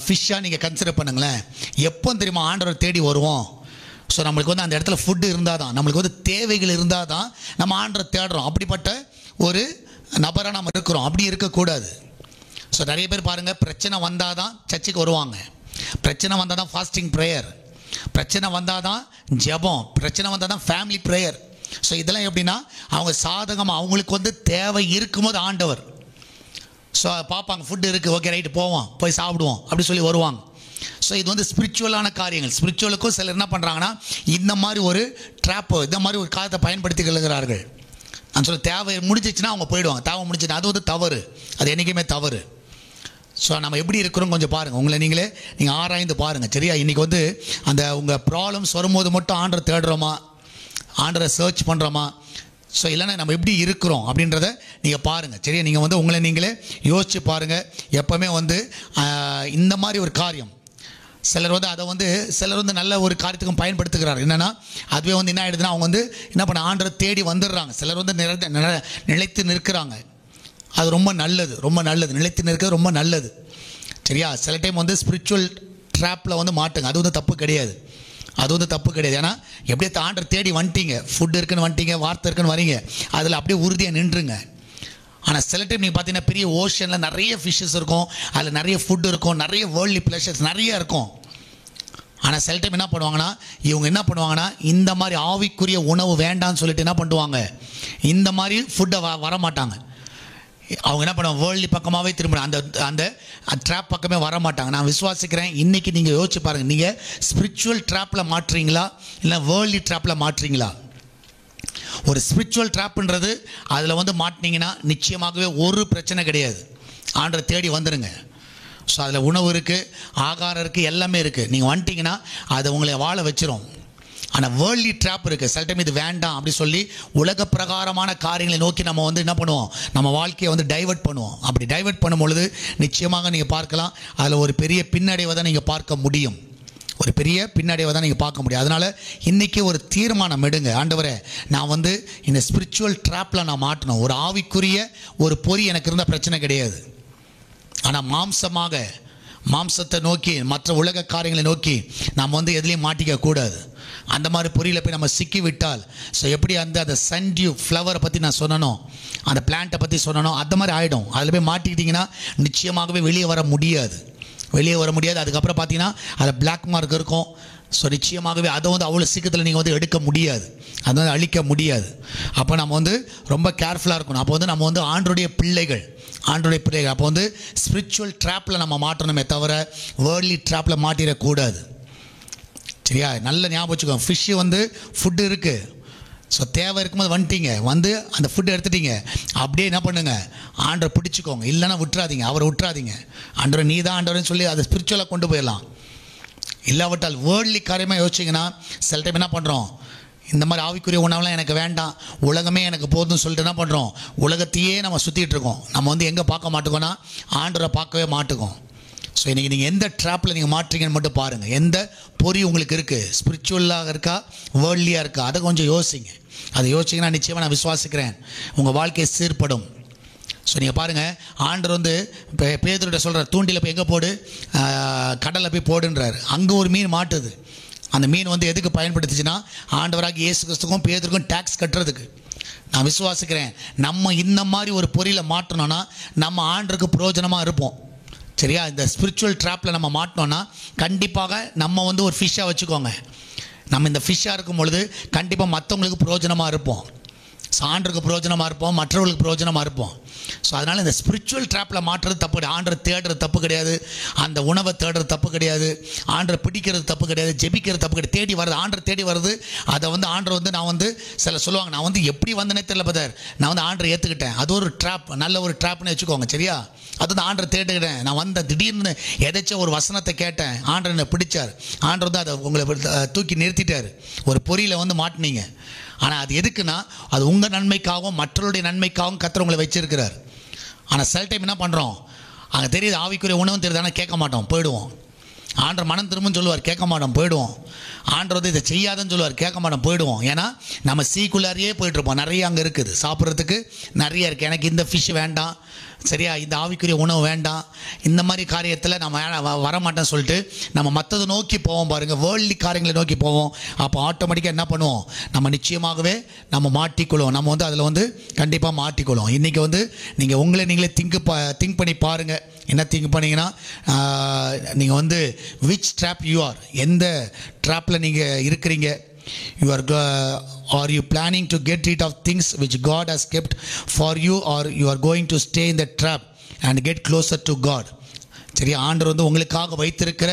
ஃபிஷ்ஷாக நீங்கள் கன்சிடர் பண்ணுங்களேன். எப்போ தெரியுமா ஆண்டவரை தேடி வருவோம். ஸோ நம்மளுக்கு வந்து அந்த இடத்துல ஃபுட்டு இருந்தால் தான், நம்மளுக்கு வந்து தேவைகள் இருந்தால் தான் நம்ம ஆண்டரை தேடுறோம். அப்படிப்பட்ட ஒரு நபராக நம்ம இருக்கிறோம். அப்படி இருக்கக்கூடாது. ஸோ நிறைய பேர் பாருங்கள், பிரச்சனை வந்தால் தான் சர்ச்சுக்கு வருவாங்க, பிரச்சனை வந்தால் தான் ஃபாஸ்டிங் ப்ரேயர், பிரச்சனை வந்தால் தான் ஜெபம், பிரச்சனை வந்தால் தான் ஃபேமிலி ப்ரேயர். ஸோ இதெல்லாம் எப்படின்னா அவங்க சாதகமாக அவங்களுக்கு வந்து தேவை இருக்கும்போது ஆண்டவர் ஸோ பார்ப்பாங்க, ஃபுட்டு இருக்குது, ஓகே ரைட்டு போவோம், போய் சாப்பிடுவோம் அப்படி சொல்லி வருவாங்க. ஸோ இது வந்து ஸ்பிரிச்சுவலான காரியங்கள். ஸ்பிரிச்சுவலுக்கும் சிலர் என்ன பண்ணுறாங்கன்னா இந்த மாதிரி ஒரு ட்ராப்பு, இந்த மாதிரி ஒரு காலத்தை பயன்படுத்தி கொள்கிறார்கள். நான் சொல்ல தேவை முடிஞ்சிச்சுன்னா அவங்க போயிடுவாங்க, தேவை முடிஞ்சுன்னா அது வந்து தவறு, அது என்றைக்குமே தவறு. ஸோ நம்ம எப்படி இருக்கிறோம் கொஞ்சம் பாருங்கள், உங்களை நீங்கள் ஆராய்ந்து பாருங்கள். சரியா, இன்றைக்கி வந்து அந்த உங்கள் ப்ராப்ளம்ஸ் வரும்போது மட்டும் ஆண்டரை தேடுறோமா, ஆண்டரை சர்ச் பண்ணுறோமா, ஸோ இல்லைன்னா நம்ம எப்படி இருக்கிறோம் அப்படின்றத நீங்கள் பாருங்கள். சரியா, நீங்கள் வந்து உங்களை நீங்களே யோசித்து பாருங்கள். எப்போவுமே வந்து இந்த மாதிரி ஒரு காரியம் சிலர் வந்து நல்ல ஒரு காரியத்துக்கும் பயன்படுத்துகிறார். என்னென்னா அதுவே வந்து என்ன ஆகிடுதுன்னா அவங்க வந்து என்ன பண்ண ஆண்டரை தேடி வந்துடுறாங்க. சிலர் வந்து நிலைத்து நிற்கிறாங்க. அது ரொம்ப நல்லது, நிலைத்து நிற்கிறது ரொம்ப நல்லது. சரியா, சில டைம் வந்து ஸ்பிரிச்சுவல் ட்ராப்பில் வந்து மாட்டுங்க, அது வந்து தப்பு கிடையாது. ஏன்னா எப்படியே ஆண்டரை தேடி வந்துட்டீங்க, ஃபுட் இருக்குன்னு வந்துட்டீங்க, வார்த்தை இருக்குன்னு வரீங்க, அதில் அப்படியே உறுதியாக நின்றுங்க. ஆனால் சில டைம் நீங்கள் பார்த்தீங்கன்னா பெரிய ஓஷனில் நிறைய ஃபிஷ்ஷஸ் இருக்கும், அதில் நிறைய ஃபுட் இருக்கும், நிறைய வேர்ல்ட்லி ப்ளஷர்ஸ் நிறைய இருக்கும். ஆனால் சில டைம் என்ன பண்ணுவாங்கன்னா இந்த மாதிரி ஆவிக்குரிய உணவு வேண்டான்னு சொல்லிட்டு என்ன பண்ணுவாங்க, இந்த மாதிரி ஃபுட்டை வரமாட்டாங்க. அவங்க என்ன பண்ணுவாங்க, வேர்ல்டு பக்கமாகவே திரும்ப அந்த ட்ராப் பக்கமே வரமாட்டாங்க. நான் விசுவாசிக்கிறேன், இன்றைக்கி நீங்கள் யோசிச்சு பாருங்கள், நீங்கள் ஸ்பிரிச்சுவல் ட்ராப்பில் மாட்டுறீங்களா இல்லை வேர்ல்டு ட்ராப்பில் மாட்டுறீங்களா? ஒரு ஸ்பிரிச்சுவல் ட்ராப்புன்றது அதில் வந்து மாட்டினீங்கன்னா நிச்சயமாகவே ஒரு பிரச்சனை கிடையாது, ஆண்டரை தேடி வந்துடுங்க. ஸோ அதில் உணவு இருக்குது, ஆகாரம் இருக்குது, எல்லாமே இருக்குது. நீங்கள் வந்துட்டிங்கன்னா அதை உங்களை வாழ வச்சிரும். ஆனால் வேர்ல்ட்லி ட்ராப் இருக்குது. சில டைம் இது வேண்டாம் அப்படி சொல்லி உலக பிரகாரமான காரியங்களை நோக்கி நம்ம வந்து என்ன பண்ணுவோம், நம்ம வாழ்க்கையை வந்து டைவர்ட் பண்ணுவோம். அப்படி டைவர்ட் பண்ணும் பொழுது நிச்சயமாக நீங்கள் பார்க்கலாம், அதில் ஒரு பெரிய பின்னடைவை தான் நீங்கள் பார்க்க முடியும். அதனால் இன்றைக்கி ஒரு தீர்மானம் எடுங்க, ஆண்டவரே நான் வந்து இந்த ஸ்பிரிச்சுவல் ட்ராப்பில் நான் மாட்டணும். ஒரு ஆவிக்குரிய ஒரு பொறி எனக்கு இருந்தால் பிரச்சனை கிடையாது. ஆனால் மாம்சத்தை நோக்கி மற்ற உலக காரியங்களை நோக்கி நாம் வந்து எதுலேயும் மாட்டிக்க கூடாது. அந்த மாதிரி பொறியில் போய் நம்ம சிக்கி விட்டால், ஸோ எப்படி அந்த சன்டியூ ஃப்ளவரை பற்றி நான் சொன்னனோ, அந்த பிளான்ட்டை பற்றி சொன்னனோ, அந்த மாதிரி ஆகிடும். அதில் போய் மாட்டிக்கிட்டிங்கன்னா நிச்சயமாகவே வெளியே வர முடியாது. அதுக்கப்புறம் பார்த்தீங்கன்னா அதில் பிளாக் மார்க் இருக்கும். ஸோ நிச்சயமாகவே அதை வந்து அவ்வளோ சீக்கிரத்தில் நீங்கள் வந்து எடுக்க முடியாது, அதை வந்து அழிக்க முடியாது. அப்போ நம்ம வந்து ரொம்ப கேர்ஃபுல்லாக இருக்கணும். அப்போ வந்து நம்ம வந்து ஆண்டருடைய பிள்ளைகள். அப்போ வந்து ஸ்பிரிச்சுவல் ட்ராப்பில் நம்ம மாட்டணுமே தவிர வேர்ல்ட்லி ட்ராப்பில் மாட்டிடக்கூடாது. சரியா, நல்ல ஞாபகம் வச்சுக்கோங்க. ஃபிஷ்ஷு வந்து ஃபுட்டு இருக்குது, ஸோ தேவை இருக்கும்போது வந்துட்டீங்க, வந்து அந்த ஃபுட்டு எடுத்துட்டீங்க, அப்படியே என்ன பண்ணுங்க, ஆண்டரை பிடிச்சிக்கோங்க. இல்லைன்னா அவரை விட்டுறாதீங்க. ஆண்டரை நீ தான் ஆண்டவர்னு சொல்லி அதை ஸ்பிரிச்சுவலாக கொண்டு போயிடலாம். இல்லாவிட்டால் வேர்ல்ட்லி காரியமாக யோசிச்சிங்கன்னா சில டைம் என்ன பண்ணுறோம், இந்த மாதிரி ஆவிக்குரிய உணவுலாம் எனக்கு வேண்டாம், உலகமே எனக்கு போதும்னு சொல்லிட்டு என்ன பண்ணுறோம், உலகத்தையே நம்ம சுற்றிட்டு இருக்கோம். நம்ம வந்து எங்கே பார்க்க மாட்டோம்னா ஆண்டரை பார்க்கவே மாட்டோம். ஸோ இன்றைக்கி நீங்கள் எந்த ட்ராப்பில் நீங்கள் மாட்டுறீங்கன்னு மட்டும் பாருங்கள். எந்த பொறி உங்களுக்கு இருக்குது, ஸ்பிரிச்சுவலாக இருக்கா, வேர்ல்ட்லியாக இருக்கா, அதை கொஞ்சம் யோசிங்க. அதை யோசிச்சிங்கன்னா நிச்சயமாக நான் விசுவாசிக்கிறேன் உங்கள் வாழ்க்கையை சீர்படும். ஸோ நீங்கள் பாருங்கள், ஆண்டவர் வந்து இப்போ பேதுருட்ட சொல்கிறார், தூண்டில் போய் எங்கே போடு, கடலில் போய் போடுன்றார். அங்கே ஒரு மீன் மாட்டுது. அந்த மீன் வந்து எதுக்கு பயன்படுத்துச்சுன்னா ஆண்டவராக இயேசு கிறிஸ்துக்கும் பேதுருக்கும் டேக்ஸ் கட்டுறதுக்கு. நான் விசுவாசிக்கிறேன், நம்ம இந்த மாதிரி ஒரு பொறியில் மாட்டணும்னா நம்ம ஆண்டருக்கு பிரயோஜனமாக இருப்போம். சரியா? இந்த ஸ்பிரிச்சுவல் ட்ராப்பில் நம்ம மாட்டினோன்னா கண்டிப்பாக நம்ம வந்து ஒரு ஃபிஷ்ஷாக வச்சுக்கோங்க. நம்ம இந்த ஃபிஷ்ஷாக இருக்கும் பொழுது கண்டிப்பாக மற்றவங்களுக்கு பிரயோஜனமாக இருப்போம், சான்றுக்கு பிரயோஜனமாக இருப்போம், மற்றவர்களுக்கு பிரயோஜனமாக இருப்போம். ஸோ அதனால் இந்த ஸ்பிரிச்சுவல் ட்ராப்பில் மாட்டுறது தப்பு கிடையாது. ஆண்டரை தேடுறது தப்பு கிடையாது, அந்த உணவை தேடுறது தப்பு கிடையாது, ஆண்டரை பிடிக்கிறது தப்பு கிடையாது, ஜெபிக்கிறது தப்பு கிடையாது. தேடி வருது, ஆண்டரை தேடி வருது. அதை வந்து ஆண்டரை வந்து நான் வந்து சில சொல்லுவாங்க, நான் வந்து எப்படி வந்தனே தெரியல பதர், நான் வந்து ஆண்டரை ஏற்றுக்கிட்டேன். அது ஒரு ட்ராப், நல்ல ஒரு ட்ராப்னு வச்சுக்கோங்க. சரியா? அது வந்து ஆண்டரை தேடுகிறேன், நான் வந்த திடீர்னு எதாச்சும் ஒரு வசனத்தை கேட்டேன், ஆண்டரை என்னை பிடிச்சார், ஆண்டர் வந்து அதை உங்களை தூக்கி நிறுத்திட்டார், ஒரு பொறியில் வந்து மாட்டினீங்க. ஆனால் அது எதுக்குன்னா அது உங்கள் நன்மைக்காகவும் மற்றவருடைய நன்மைக்காகவும் கர்த்தர் உங்களை வச்சிருக்கிறார். ஆனால் சில டைம் என்ன பண்ணுறோம், அங்கே தெரியுது ஆவிக்குரிய உணவும் தெரியுது, ஆனால் கேட்க மாட்டோம், போயிடுவோம். ஆண்டர் மனம் திரும்புன்னு சொல்லுவார், கேட்க மாட்டோம், போயிடுவோம். ஆண்டர் வந்து இதை செய்யாதுன்னு சொல்லுவார், கேட்க மாட்டோம், போயிடுவோம். ஏன்னா நம்ம சீக்குள்ளாரியே போயிட்டுருப்போம். நிறைய அங்கே இருக்குது, சாப்பிட்றதுக்கு நிறைய இருக்குது. எனக்கு இந்த ஃபிஷ் வேண்டாம், சரியா, இந்த ஆவிக்குரிய உணவு வேண்டாம், இந்த மாதிரி காரியத்தில் நம்ம வரமாட்டேன்னு சொல்லிட்டு நம்ம மற்றதை நோக்கி போவோம் பாருங்கள், வேர்ல்ட்லி காரியங்களை நோக்கி போவோம். அப்போ ஆட்டோமேட்டிக்காக என்ன பண்ணுவோம், நம்ம நிச்சயமாகவே நம்ம மாட்டிக்கொள்வோம், நம்ம வந்து அதில் வந்து கண்டிப்பாக மாட்டிக்கொள்வோம். இன்றைக்கி வந்து நீங்கள் உங்களை நீங்களே திங்க் பண்ணி பாருங்கள். என்ன திங்க் பண்ணிங்கன்னா, நீங்கள் வந்து விச் ட்ராப் யூ ஆர், எந்த ட்ராப்பில் நீங்கள் இருக்கிறீங்க. Are you planning to get rid of things which God has kept for you, or you are going to stay in the trap and get closer to God? சரி, ஆண்டவர் வந்து உங்களுக்காக வைத்திருக்கிற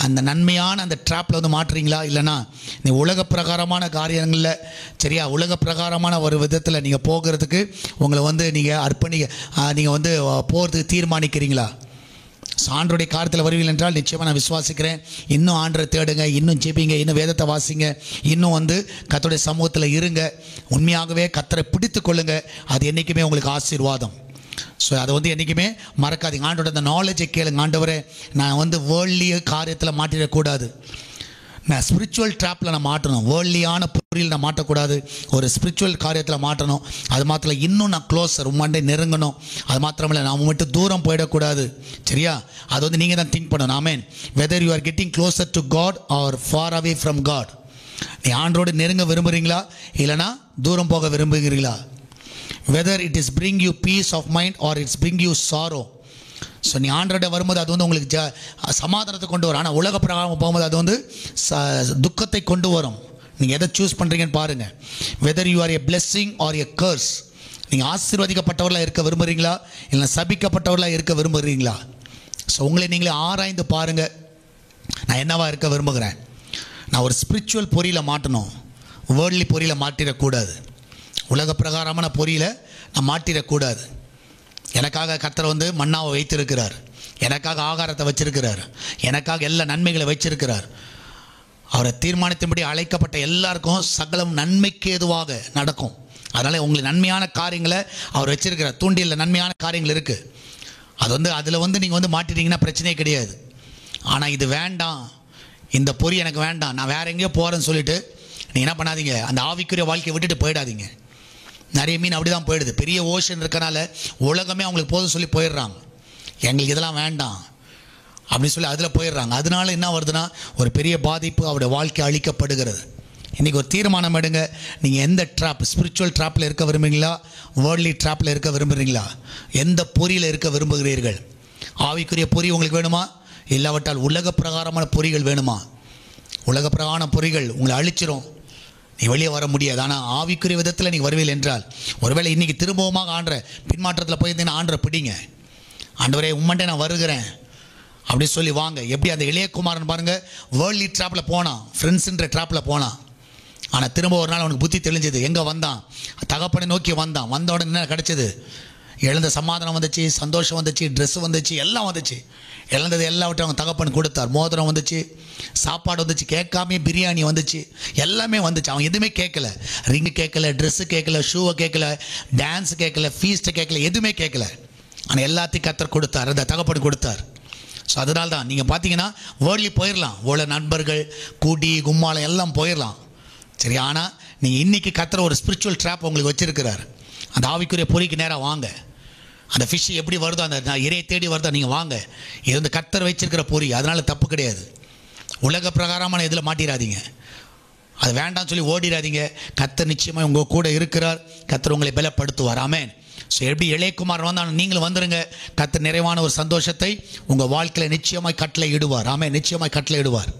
அந்த நன்மையான அந்த ட்ராப்பில் வந்து மாட்டுறீங்களா, இல்லைனா நீ உலக பிரகாரமான காரியங்களில், சரியா, உலக பிரகாரமான ஒரு விதத்தில் நீங்கள் போகிறதுக்கு உங்களை வந்து நீங்கள் வந்து போகிறதுக்கு தீர்மானிக்கிறீங்களா? ஆண்டருடைய காரியத்தில் வருவீர்கள் என்றால் நிச்சயமாக நான் விசுவாசிக்கிறேன், இன்னும் ஆண்டரை தேடுங்க, இன்னும் ஜெபிங்க, இன்னும் வேதத்தை வாசிங்க, இன்னும் வந்து கர்த்தருடைய சமூகத்தில் இருங்க, உண்மையாகவே கர்த்தரை பிடித்து கொள்ளுங்க. அது என்றைக்குமே உங்களுக்கு ஆசீர்வாதம். ஸோ அதை வந்து என்றைக்குமே மறக்காதீங்க. ஆண்டோட அந்த நாலேஜை கேளுங்க, ஆண்டவரே நான் வந்து வேர்ல்ட்லி காரியத்தில் மாட்டிடக்கூடாது, நான் ஸ்பிரிச்சுவல் ட்ராப்பில் நான் மாட்டணும், வேர்ல்ட்லியான பொருளில் நான் மாட்டக்கூடாது, ஒரு ஸ்பிரிச்சுவல் காரியத்தில் மாட்டணும். அது மாத்திரம் இன்னும் நான் க்ளோஸர் உம்மண்டை நெருங்கணும். அது மாத்திரமில்லை, நான் மட்டும் தூரம் போயிடக்கூடாது. சரியா? அது வந்து நீங்கள் தான் திங்க் பண்ணணும். Amen. Whether you are getting closer to God or far away from God. நீ ஆண்டோடு நெருங்க விரும்புகிறீங்களா, இல்லைனா தூரம் போக விரும்புகிறீங்களா? Whether it is bring you peace of mind or it's bring you sorrow. So நீ ஆண்டோட வரும்போது அது வந்து உங்களுக்கு சமாதானத்தை கொண்டு வரும். ஆனால் உலக பிரகாரம் போகும்போது அது வந்து துக்கத்தை கொண்டு வரும். நீங்கள் எதை சூஸ் பண்ணுறீங்கன்னு பாருங்கள். Whether you are a blessing or a curse. நீங்கள் ஆசீர்வதிக்கப்பட்டவர்களாக இருக்க விரும்புகிறீங்களா, இல்லை சபிக்கப்பட்டவர்களாக இருக்க விரும்புகிறீங்களா? ஸோ உங்களை நீங்களே ஆராய்ந்து பாருங்கள். நான் என்னவா இருக்க விரும்புகிறேன்? நான் ஒரு ஸ்பிரிச்சுவல் பொறியில் மாட்டணும், வேர்ல்ட்லி பொறியில் மாட்டிடக்கூடாது, உலக பிரகாரமான பொறியில் நான் மாட்டிடக்கூடாது. எனக்காக கர்த்தர் வந்து மன்னாவை வைத்திருக்கிறார், எனக்காக ஆகாரத்தை வச்சிருக்கிறார், எனக்காக எல்லா நன்மைகளை வச்சிருக்கிறார். அவரை தீர்மானித்தபடி அழைக்கப்பட்ட எல்லாருக்கும் சகலம் நன்மைக்கு ஏதுவாக நடக்கும். அதனால் உங்களுக்கு நன்மையான காரியங்களை அவர் வச்சிருக்கிறார். தூண்டியில் நன்மையான காரியங்கள் இருக்குது. அது வந்து அதில் வந்து நீங்கள் வந்து மாட்டிட்டீங்கன்னா பிரச்சனையே கிடையாது. ஆனால் இது வேண்டாம், இந்த பொறி எனக்கு வேண்டாம், நான் வேறு எங்கேயோ போகிறேன்னு சொல்லிட்டு நீங்கள் என்ன பண்ணாதீங்க, அந்த ஆவிக்குரிய வாழ்க்கையை விட்டுட்டு போயிடாதீங்க. நிறைய மீன் அப்படி தான் போயிடுது. பெரிய ஓஷன் இருக்கனால உலகமே அவங்களுக்கு போதும் சொல்லி போயிடுறாங்க, எங்களுக்கு இதெல்லாம் வேண்டாம் அப்படின்னு சொல்லி அதில் போயிடுறாங்க. அதனால என்ன வருதுன்னா ஒரு பெரிய பாதிப்பு, அவருடைய வாழ்க்கை அழிக்கப்படுகிறது. இன்றைக்கி ஒரு தீர்மானம் எடுங்க. நீங்கள் எந்த ட்ராப், ஸ்பிரிச்சுவல் ட்ராப்பில் இருக்க விரும்புகிறீங்களா, வேர்ல்ட்லி ட்ராப்பில் இருக்க விரும்புகிறீங்களா, எந்த பொறியில் இருக்க விரும்புகிறீர்கள்? ஆவிக்குரிய பொறி உங்களுக்கு வேணுமா, இல்லாவிட்டால் உலக பிரகாரமான பொறிகள் வேணுமா? உலக பிரகாரமான பொறிகள் உங்களை அழிச்சிரும், நீ வெளியே வர முடியாது. ஆனால் ஆவிக்குரிய விதத்தில் நீங்கள் வருவீர்கள் என்றால், ஒருவேளை இன்றைக்கி திரும்பவுமாக ஆண்டரை பின்மாற்றத்தில் போயிருந்தீங்கன்னா ஆண்டரை பிடிங்க. ஆண்டவரே உம்மண்டே நான் வருகிறேன் அப்படின்னு சொல்லி வாங்க. எப்படி அந்த இளையகுமாரன் பாருங்கள், வேர்ல்ட்லி ட்ராப்பில் போனான், ஃப்ரெண்ட்ஸுன்ற ட்ராப்பில் போனான். ஆனால் திரும்ப ஒரு நாள் அவனுக்கு புத்தி தெளிஞ்சது. எங்கே வந்தான், தகப்பனை நோக்கி வந்தான். வந்த உடனே என்ன கிடச்சிது? எழுந்த சமாதானம் வந்துச்சு, சந்தோஷம் வந்துச்சு, ட்ரெஸ்ஸு வந்துச்சு, எல்லாம் வந்துச்சு. இழந்தது எல்லாவற்றையும் அவங்க தகப்பன் கொடுத்தார். மோதிரம் வந்துச்சு, சாப்பாடு வந்துச்சு, கேட்காமே பிரியாணி வந்துச்சு, எல்லாமே வந்துச்சு. அவன் எதுவுமே கேட்கல, ரிங்கு கேட்கல, ட்ரெஸ்ஸு கேட்கல, ஷூவை கேட்கல, டான்ஸு கேட்கல, ஃபீஸ்ட்டை கேட்கல, எதுவுமே கேட்கல. ஆனால் எல்லாத்தையும் கர்த்தர் கொடுத்தார், அந்த தகப்பன் கொடுத்தார். ஸோ அதனால தான் நீங்கள் பார்த்தீங்கன்னா வேர்ல்ட்லி போயிடலாம், ஓல நண்பர்கள் கூடி கும்மாலம் எல்லாம் போயிடலாம். சரி, ஆனால் நீங்கள் இன்றைக்கி கர்த்தர் ஒரு ஸ்பிரிச்சுவல் ட்ராப் உங்களுக்கு வச்சுருக்கிறார். அந்த ஆவிக்குரிய பொறிக்கு நேராக வாங்க. அந்த ஃபிஷ் எப்படி வருதோ, அந்த இறையை தேடி வருதோ, நீங்கள் வாங்க. இது வந்து கர்த்தர் வச்சிருக்கிற பொறி, அதனால் தப்பு கிடையாது. உலக பிரகாரமான இதில் மாட்டிடாதீங்க, அது வேண்டாம்னு சொல்லி ஓடிடாதீங்க. கர்த்தர் நிச்சயமாக உங்கள் கூட இருக்கிறார், கர்த்தர் உங்களை பலப்படுத்துவார். ஆமென். ஸோ எப்படி இளையகுமார் வந்தால் நீங்களும் வந்துருங்க. கர்த்தர் நிறைவான ஒரு சந்தோஷத்தை உங்கள் வாழ்க்கையில் நிச்சயமாய் கட்டளை இடுவார். ஆமென், நிச்சயமாய் கட்டளை இடுவார்.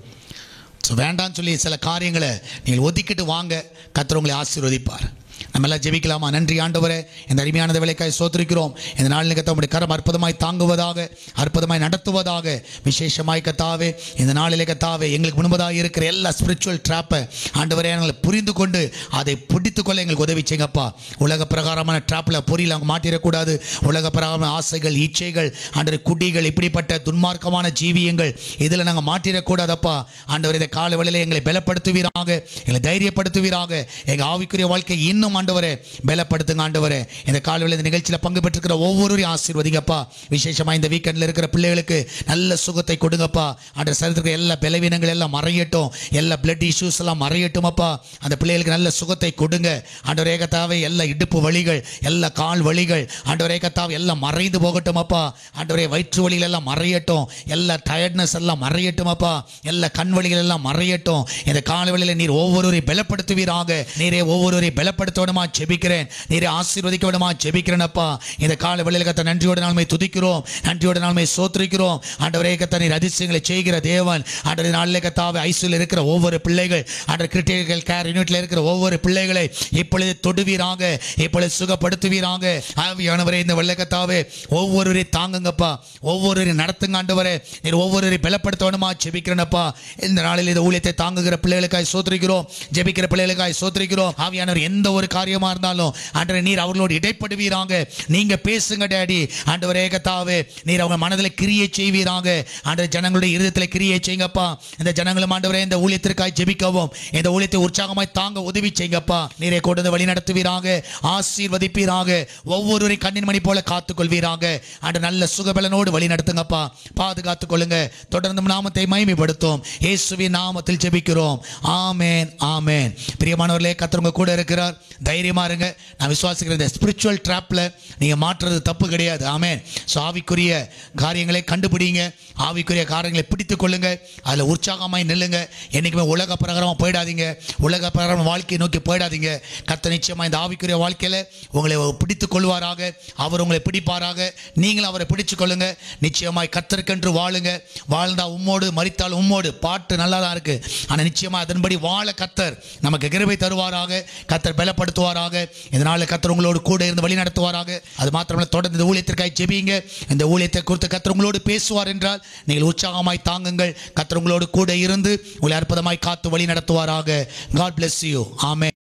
ஸோ வேண்டான்னு சொல்லி சில காரியங்களை நீங்கள் ஒதுக்கிட்டு வாங்க, கர்த்தர் உங்களை ஆசீர்வதிப்பார். நம்ம எல்லாம் ஜெபிக்கலாமா? நன்றி ஆண்டவரே, இந்த அருமையான வேலைக்காய் சோத்திருக்கிறோம். இந்த நாளில் கர்த்தர் உம்முடைய கரம் அற்புதமாய் தாங்குவதாக, அற்புதமாய் நடத்துவதாக. விசேஷமாய் கர்த்தாவே இந்த நாளிலே கர்த்தாவே எங்களுக்கு முன்பதாக இருக்கிற எல்லா ஸ்பிரிச்சுவல் ட்ராப்பை ஆண்டவரே எங்களை புரிந்து கொண்டு அதை பிடித்துக்கொள்ள எங்களுக்கு உதவி செய்யுங்கப்பா. உலக பிரகாரமான ட்ராப்பில் பொறியில் அவங்க மாட்டிடக்கூடாது. உலக பிரகாரமான ஆசைகள், இச்சைகள், ஆண்டவர் குடிகள், இப்படிப்பட்ட துன்மார்க்கமான ஜீவியங்கள் இதில் நாங்கள் மாட்டிடக்கூடாதப்பா. ஆண்டவர் இந்த கால வேளையிலே எங்களை பலப்படுத்துவீராக, எங்களை தைரியப்படுத்துவீராக. எங்கள் ஆவிக்குரிய வாழ்க்கை இன்னும் ஆண்டவரே பலப்படுத்துங்க. ஆண்டவரே இந்த காலையில் இந்த நிகழ்ச்சியில் பங்கு பெற்றிருக்கிற ஒவ்வொருவரையும் ஆசீர்வதிங்கப்பா. விசேஷமாக இந்த வீக்கெண்டில் இருக்கிற பிள்ளைகளுக்கு நல்ல சுகத்தை கொடுங்கப்பா. அந்த சரீரத்துக்கு எல்லா பலவீனங்கள் எல்லாம் மறையட்டும், எல்லா பிளட் இஷ்யூஸ் எல்லாம் மறையட்டும் அப்பா. அந்த பிள்ளைகளுக்கு நல்ல சுகத்தை கொடுங்க ஆண்டவரே. கர்த்தாவே எல்லா இடுப்பு வலிகள், எல்லா கால் வலிகள் ஆண்டவரே கர்த்தாவே எல்லாம் மறைந்து போகட்டும் அப்பா. ஆண்டவரே வயிற்று வலிகள் எல்லாம் மறையட்டும், எல்லா டயர்ட்னஸ் எல்லாம் மறையட்டும் அப்பா. எல்லா கண் வலிகள் எல்லாம் மறையட்டும். இந்த காலையில் நீர் ஒவ்வொருவரையும் பலப்படுத்துவீராக. நீரே ஒவ்வொருவரையும் பலப்படுத்த ஜெபிக்கிறேன். நீரே ஆசீர்வதிக்க விடமா ஜெபிக்கிறேன் அப்பா. இந்த கால வேளையில கர்த்தர் நன்றியோடு நாள்மை துதிக்கிறோம், நன்றியோடு நாள்மை சோத்திரிக்கிறோம். ஆண்டவரே கர்த்தர் நீர் அதிசயங்களை செய்கிற தேவன். ஆண்டவரே நாளிலே கர்த்தாவே ஐசியூல இருக்கிற ஒவ்வொரு பிள்ளைகள், ஆண்டவர் கிரிட்டிக்கல் கேர் யூனிட்ல இருக்கிற ஒவ்வொரு பிள்ளைகளை இப்பொழுது தொடுவீராக, இப்பொழுது சுகப்படுத்துவீராக. ஆவியானவரே இந்த வெள்ளை கர்த்தாவே ஒவ்வொருவரையும் தாங்குங்கப்பா, ஒவ்வொருவரையும் நடத்துங்க ஆண்டவரே. நீர் ஒவ்வொருவரையும் பலப்படுத்த வேணுமா ஜெபிக்கிறேனப்பா. இந்த நாளில் இந்த ஊழியத்தை தாங்குகிற பிள்ளைகளுக்காய் சோத்திரிக்கிறோம், ஜெபிக்கிற பிள்ளைகளுக்காய் சோத்திரிக்கிறோம். ஆவியானவர் எந்த ஒரு காரியமா இருந்தாலும் ஆண்டவரே நீர் அவர்களோடு இடைப்படுவீராக. நீங்க பேசுங்க டாடி. ஆண்டவரே கர்த்தாவே நீர் அவங்க மனதில் கிரியை செய்வீராக. ஆண்டவர் ஜனங்களுடைய இருதயத்தில் கிரியை செய்யுங்கப்பா. இந்த ஜனங்களும் ஆண்டவரே இந்த ஊழியத்திற்காய் ஜெபிக்கவும், இந்த ஊழியத்தை உற்சாகமாய் தாங்க உதவி செய்யுங்கப்பா. நீரை கொண்டு வழி நடத்துவீராக, ஆசீர்வதிப்பீராக. ஒவ்வொருவரை கண்ணின் மணி போல காத்துக்கொள்வீராக. ஆண்டவர் நல்ல சுகபலனோடு வழி நடத்துங்கப்பா, பாதுகாத்துக் கொள்ளுங்க. தொடர்ந்து நாமத்தை மகிமைப்படுத்தும் இயேசுவின் நாமத்தில் ஜெபிக்கிறோம். ஆமென், ஆமென். பிரியமானவர்களே கர்த்தர் உங்க கூட இருக்கிறார். தைரியமா இருங்க. நான் விசுவாசிக்கிறேன் இந்த ஸ்பிரிச்சுவல் ட்ராப்ல நீங்க மாற்றுறது தப்பு கிடையாது. ஆமென். ஸோ ஆவிக்குரிய காரியங்களை கண்டுபிடிங்க, ஆவிக்குரிய காரியங்களை பிடித்துக் கொள்ளுங்க, அதில் உற்சாகமாய் நில்லுங்க. என்னைக்குமே உலக பிரகாரமாக போயிடாதீங்க, உலக பிரகாரம் வாழ்க்கையை நோக்கி போயிடாதீங்க. கர்த்தர் நிச்சயமா இந்த ஆவிக்குரிய வாழ்க்கையில் உங்களை பிடித்துக் கொள்வாராக, அவர் உங்களை பிடிப்பாராக, நீங்களும் அவரை பிடிச்சுக் கொள்ளுங்க. நிச்சயமாய் கர்த்தருக்கென்று வாழுங்க. வாழ்ந்தா உம்மோடு, மரித்தால் உம்மோடு. பாட்டு நல்லா தான் இருக்கு, ஆனால் நிச்சயமா அதன்படி வாழ கர்த்தர் நமக்கு கிருபை தருவாராக, கர்த்தர் பலப்படுத்துவாராக. இதனால கர்த்தர் உங்களோடு கூட இருந்து வழி நடத்துவாராக. அது மாத்திரமல்ல, தொடர்ந்து இந்த ஊழியத்திற்காக ஜெபிங்க. இந்த ஊழியத்தை குறித்து கர்த்தர் உங்களோடு பேசுவார் என்றால் நீங்கள் உற்சாகமாய் தாங்குங்கள். கர்த்தர் உங்களோடு கூட இருந்து உங்களை அற்புதமாய் காத்து வழி நடத்துவாராக. God bless you. ஆமென்.